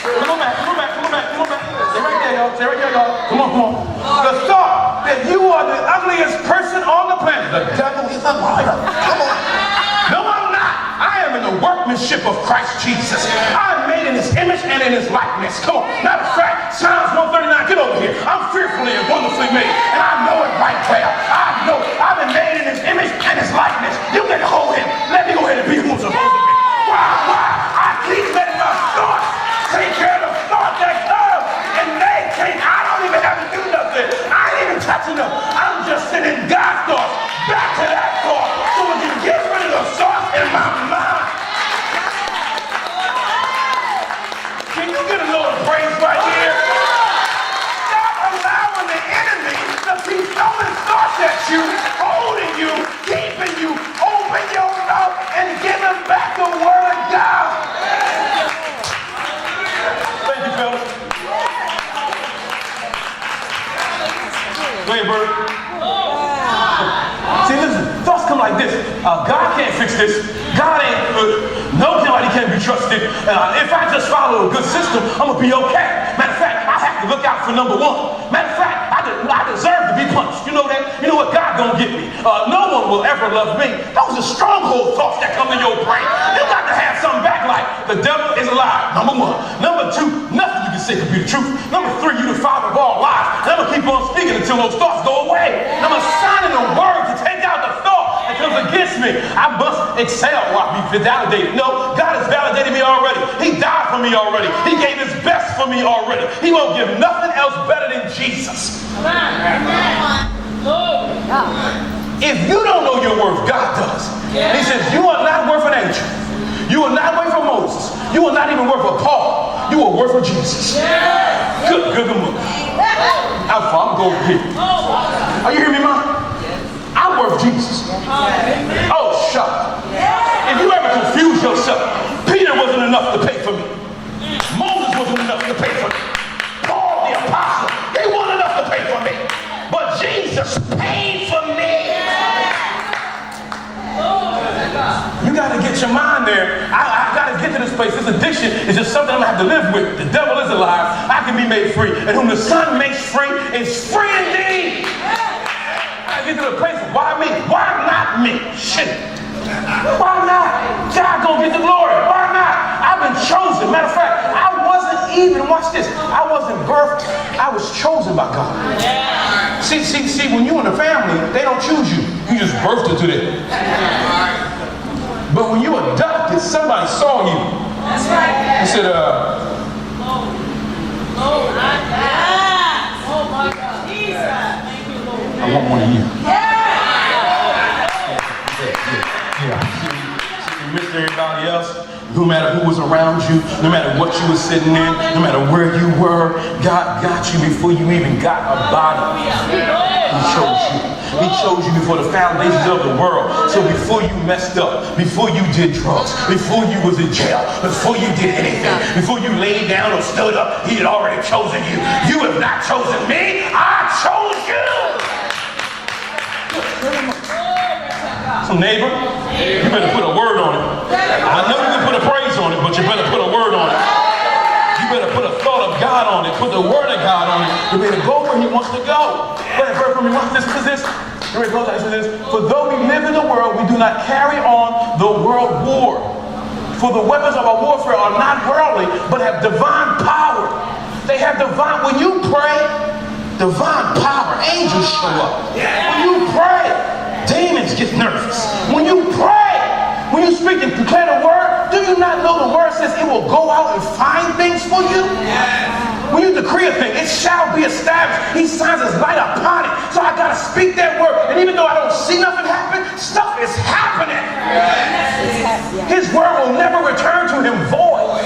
Come on back. Stay right there, y'all. Come on. The thought that you are the ugliest person on the planet. The devil is a liar. Come on. No, I'm not. I am in the workmanship of Christ Jesus. I'm made in his image and in his likeness. Come on. Matter of fact, Psalms 139, get over here. I'm fearfully and wonderfully made, and I know it right well. I know I've been made in his image and his likeness. You can hold him. Let me go ahead and be who I'm supposed to be. Why? I keep letting my thoughts take care of the thought that comes, and I don't even have to do nothing. I ain't even touching them. I'm just sending God's thoughts back to that thought so we can get rid of the fix this. God ain't good. Nobody can be trusted. If I just follow a good system, I'm going to be okay. Matter of fact, I have to look out for number one. Matter of fact, I deserve to be punished. You know that? You know what? God gonna get me. No one will ever love me. Those are stronghold thoughts that come in your brain. You got to have something back like the devil is a lie. Number one. Number two, nothing you can say could be the truth. Number three, you the father of all lies. And I'm gonna keep on speaking until those thoughts go away. And I'm assigning a word to take out the thought that comes against me. I must excel while I be validated. No, God has validated me already. He died for me already. He gave his best for me already. He won't give nothing else better than Jesus. If you don't know your worth, God does. And he says, you are not worth an angel. You are not worth a Moses. You are not even worth a Paul. You are worth a Jesus. Good move. Alpha, I'm going here. Are you hearing me, Mom? I'm worth Jesus. Oh, shut up. If you ever confuse yourself, Peter wasn't enough to pay for me. Moses wasn't enough to pay for me. Paul, the apostle, they weren't enough to pay for me. But Jesus paid for me. You got to get your mind there. I got to get to this place. This addiction is just something I'm going to have to live with. The devil is alive. I can be made free. And whom the Son makes free is free indeed. I get to the place, why me? Why not me? Shit. Why not? God gonna get the glory. Why not? I've been chosen. Matter of fact, I wasn't even, watch this, I wasn't birthed, I was chosen by God. See, when you in a family, they don't choose you. You just birthed into them. But when you adopted, somebody saw you. That's right. He said, Oh my God. Jesus. Thank you, Lord. I want one of you. Yeah. You missed everybody else. No matter who was around you, no matter what you were sitting in, no matter where you were, God got you before you even got a body. He chose you. He chose you before the foundations of the world. So before you messed up, before you did drugs, before you was in jail, before you did anything, before you laid down or stood up, he had already chosen you. You have not chosen me. I chose you. So neighbor, you better put a word on it. I know you can put a praise on it, but you better put a word on it. You better put a thought of God on it. Put the word of God on it. You better go where he wants to go. But for me, watch this, because this. Here it goes, like this. For though we live in the world, we do not carry on the world war. For the weapons of our warfare are not worldly, but have divine power. They have divine, when you pray, divine power, angels show up. When you pray, demons get nervous. When you pray, when you speak and declare the word, do you not know the word says it will go out and find things for you? When you decree a thing, it shall be established. He signs his light upon it. So I got to speak that word. And even though I don't see nothing happen, stuff is happening. His word will never return to him void.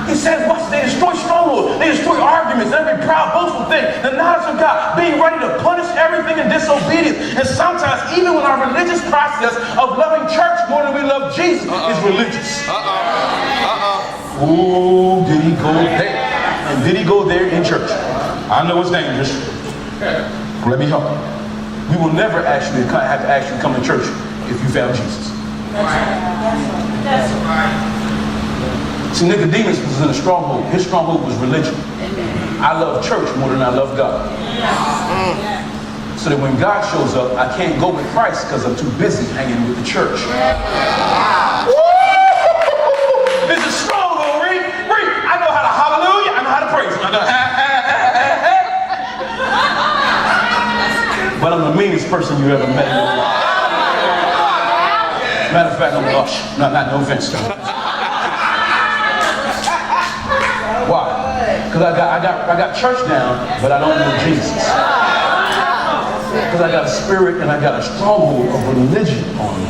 He says, watch, they destroy strongholds. They destroy arguments, every proud, boastful thing. The knowledge of God, being ready to punish everything in disobedience. And sometimes, even when our religious process of loving church more than we love Jesus is religious. Oh, did he go there? And did he go there in church? I know it's dangerous. Let me help you. We will never actually have to actually come to church if you found Jesus. That's right. See, Nicodemus was in a stronghold. His stronghold was religion. I love church more than I love God. So that when God shows up, I can't go with Christ because I'm too busy hanging with the church. This is stronghold, Reed. I know how to hallelujah. I know how to praise him. I know but I'm the meanest person you ever met. Matter of fact, I'm lush. Not no offense. Why? Because I got church down, but I don't know Jesus. Because I got a spirit and I got a stronghold of religion on me.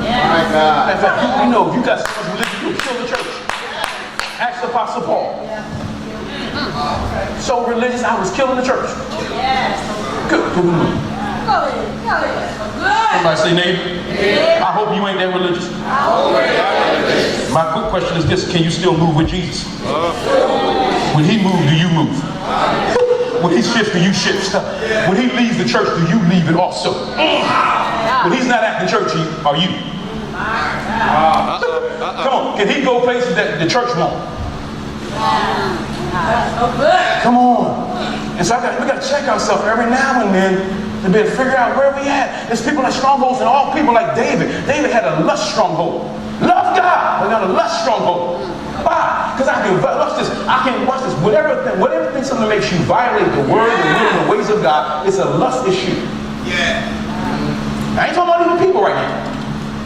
Matter of fact, you know, if you got so much religion, you'll kill the church. Ask Apostle Paul. So religious, I was killing the church. Good. Somebody say, neighbor, I hope you ain't that religious. My quick question is this: can you still move with Jesus? When he moves, do you move? When he shifts, do you shift? When he leaves the church, do you leave it also? When he's not at the church, are you? Come on, can he go places that the church won't? Come on. And so we got to check ourselves every now and then to be able to figure out where we at. There's people like strongholds and all people like David. David had a lust stronghold. Love God, but got a lust stronghold. Why? Because I can watch this. I can watch this. Whatever thing something makes you violate the word, the will, and the ways of God, it's a lust issue. Yeah. I ain't talking about even people right now.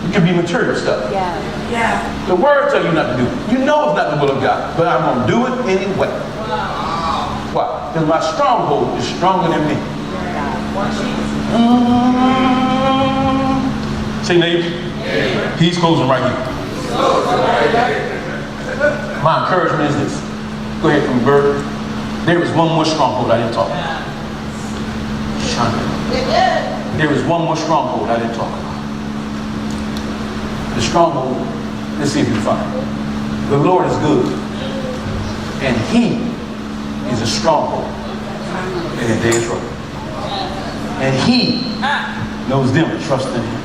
It could be material stuff. Yeah. The word tell you not to do it. You know it's not the will of God, but I'm going to do it anyway. Why? Because my stronghold is stronger than me. Say, neighbor, he's closing right here. My encouragement is this. Go ahead from Bird. There is one more stronghold I didn't talk about. There is one more stronghold I didn't talk about. The stronghold, let's see if you find it. The Lord is good. And he is a stronghold in the day of trouble. And he knows them that trust in him.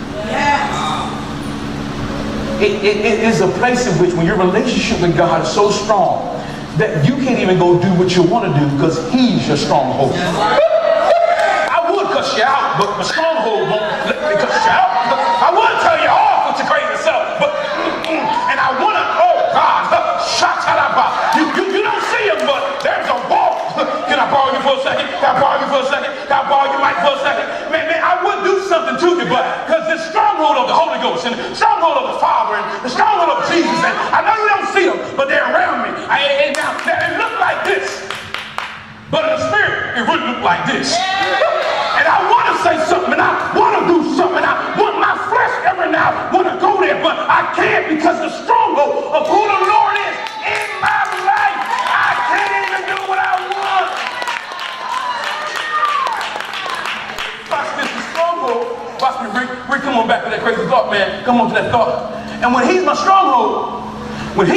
It is a place in which when your relationship with God is so strong that you can't even go do what you want to do because he's your stronghold. I would cuss you out, but my stronghold won't let me cuss you out. I would tell you off with your crazy self, but and I want to, oh God, you don't see him, but there's a wall. Can I borrow you for a second? Can I borrow you for a second? Can I borrow your mic for a second? Man, I would do something to you, but because the stronghold of the Holy Ghost and the stronghold of the Father and the stronghold of Jesus, and I know you don't see them, but they're around me. Now, it look like this, but in the spirit, it would look like this. And I want to say something, and I want to do something, and I want my flesh every now want to go there, but I can't because the stronghold of who the Lord is in my life, I can't even do what I want. Watch this, the stronghold. Watch me, Rick, come on back to that crazy thought, man. Come on to that thought. And when he's my stronghold, because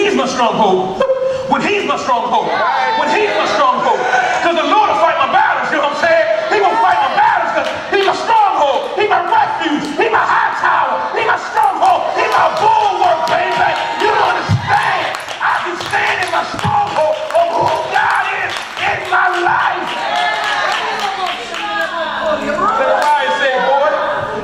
the Lord will fight my battles, you know what I'm saying? He gonna fight my battles because he's my stronghold, he's my refuge, he's my high tower, he's my stronghold, he's my bulwark, baby. You don't understand. I can stand in my stronghold of who God is in my life. Everybody say, boy,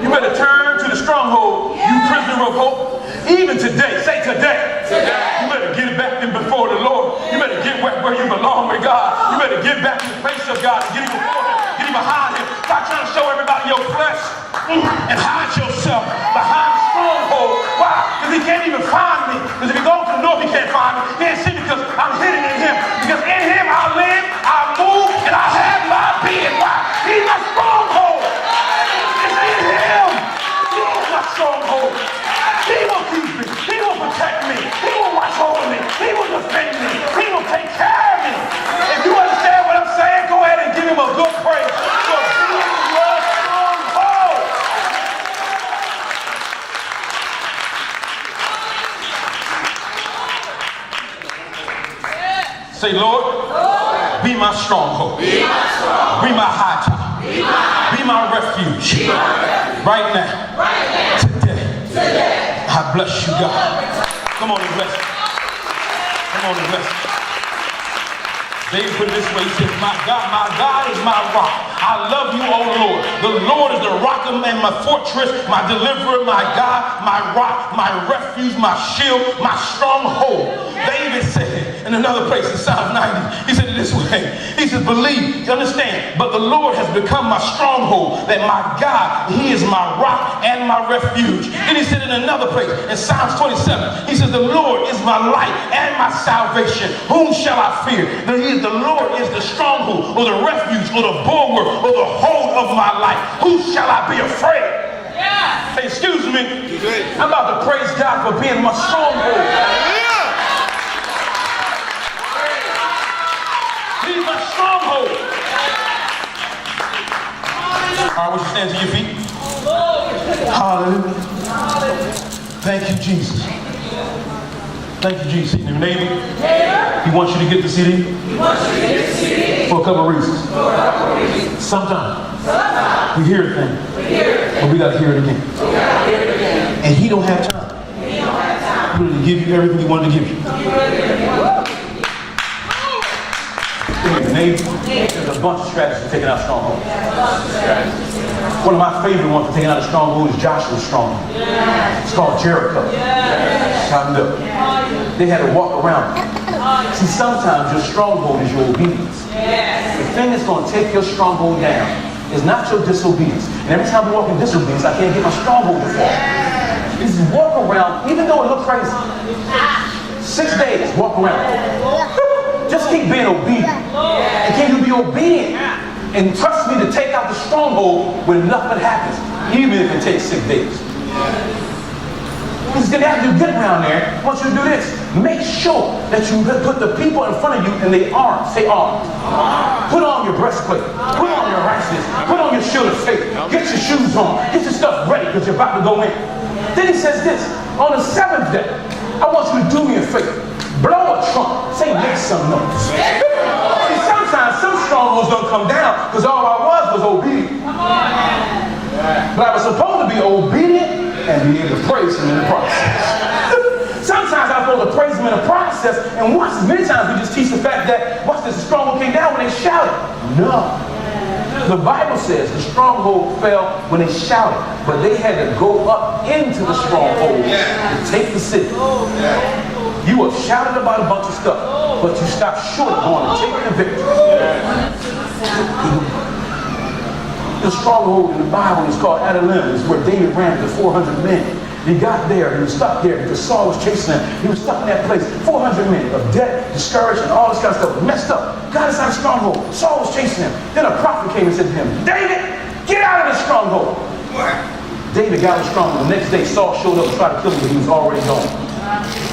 you better turn to the stronghold, you prisoner of hope. Even today, say today. You better get it back in before the Lord. You better get where you belong with God. You better get back in the face of God. Get him before him. Get him behind him. Stop trying to show everybody your flesh and hide yourself behind the stronghold. Why? Because he can't even find me. Because if he goes to the north, he can't find me. He can't see me because I'm hidden in him. Because in him I live, I move, and I have my being. Why? He's my stronghold. It's in him. He's my stronghold. He will keep me. He will protect me. He will watch over me. He will defend me. He will take care of me. If you understand what I'm saying, go ahead and give him a good praise for being your stronghold. Say, Lord, be my stronghold. Be my high tower. Be my refuge. Right now. Today. I bless you, God. Come on and bless me. Come on and bless me. David put it this way, he said, my God is my rock. I love you, O Lord. The Lord is the rock and my fortress, my deliverer, my God, my rock, my refuge, my shield, my stronghold. David said in another place in Psalm 90, he said it this way. He said, believe, you understand, but the Lord has become my stronghold, that my God, he is my rock and my refuge. Then he said in another place, in Psalms 27, he says, the Lord is my light and my salvation. Whom shall I fear? The Lord is the stronghold or the refuge or the bulwark or the hold of my life. Who shall I be afraid? Yeah. Say, excuse me. I'm about to praise God for being my stronghold. He's my stronghold. All right, would you stand to your feet? Hallelujah. Thank you, Jesus. Thank you, Jesus. Your neighbor, he wants you to get the CD for a couple of reasons. Sometimes we hear a thing, but we got to hear it again. And he don't have time. Really give you everything he wanted to give you. Neighbor, there's a bunch of strategies for taking out strongholds. One of my favorite ones for taking out a stronghold is Joshua's stronghold. It's called Jericho. Look, they had to walk around. See, sometimes your stronghold is your obedience. The thing that's going to take your stronghold down is not your disobedience. And every time we walk in disobedience, I can't get my stronghold to fall. Just walk around, even though it looks crazy. 6 days, walk around. Just keep being obedient. And can you be obedient and trust me to take out the stronghold when nothing happens, even if it takes 6 days? Because after you get around there, I want you to do this. Make sure that you put the people in front of you in their arms. Say arms. Put on your breastplate. Put on your righteousness. Put on your shield of faith. Get your shoes on. Get your stuff ready because you're about to go in. Then he says this. On the 7th day, I want you to do me a favor. Blow a trump. Say, make some noise. See, sometimes some strongholds don't come down because all I was obedient. But I was supposed to be obedient and be able to praise him in the process. Sometimes I'm supposed to praise him in the process, and many times we just teach the fact that watch this, the stronghold came down when they shouted. No. The Bible says the stronghold fell when they shouted, but they had to go up into the stronghold to take the city. You have shouted about a bunch of stuff, but you stopped short of going to take the victory. The stronghold in the Bible is called Adullam. It's where David ran to 400 men. He got there, he was stuck there because Saul was chasing him. He was stuck in that place. 400 men of debt, discouraged, and all this kind of stuff. Messed up. Got inside the stronghold. Saul was chasing him. Then a prophet came and said to him, David, get out of the stronghold. David got out of the stronghold. The next day, Saul showed up and tried to kill him, but he was already gone.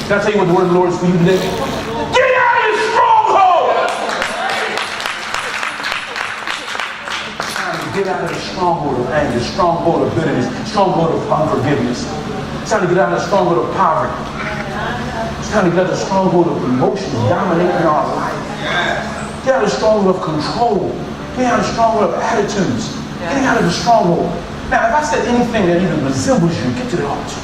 Can I tell you what the word of the Lord is for you today? Get out of the stronghold! It's time to get out of the stronghold of anger, stronghold of bitterness, stronghold of unforgiveness. It's time to get out of the stronghold of poverty. It's time to get out of the stronghold of emotions dominating our life. Get out of the stronghold of control. Get out of the stronghold of attitudes. Get out of the stronghold. Now, if I said anything that even resembles you, get to the altar.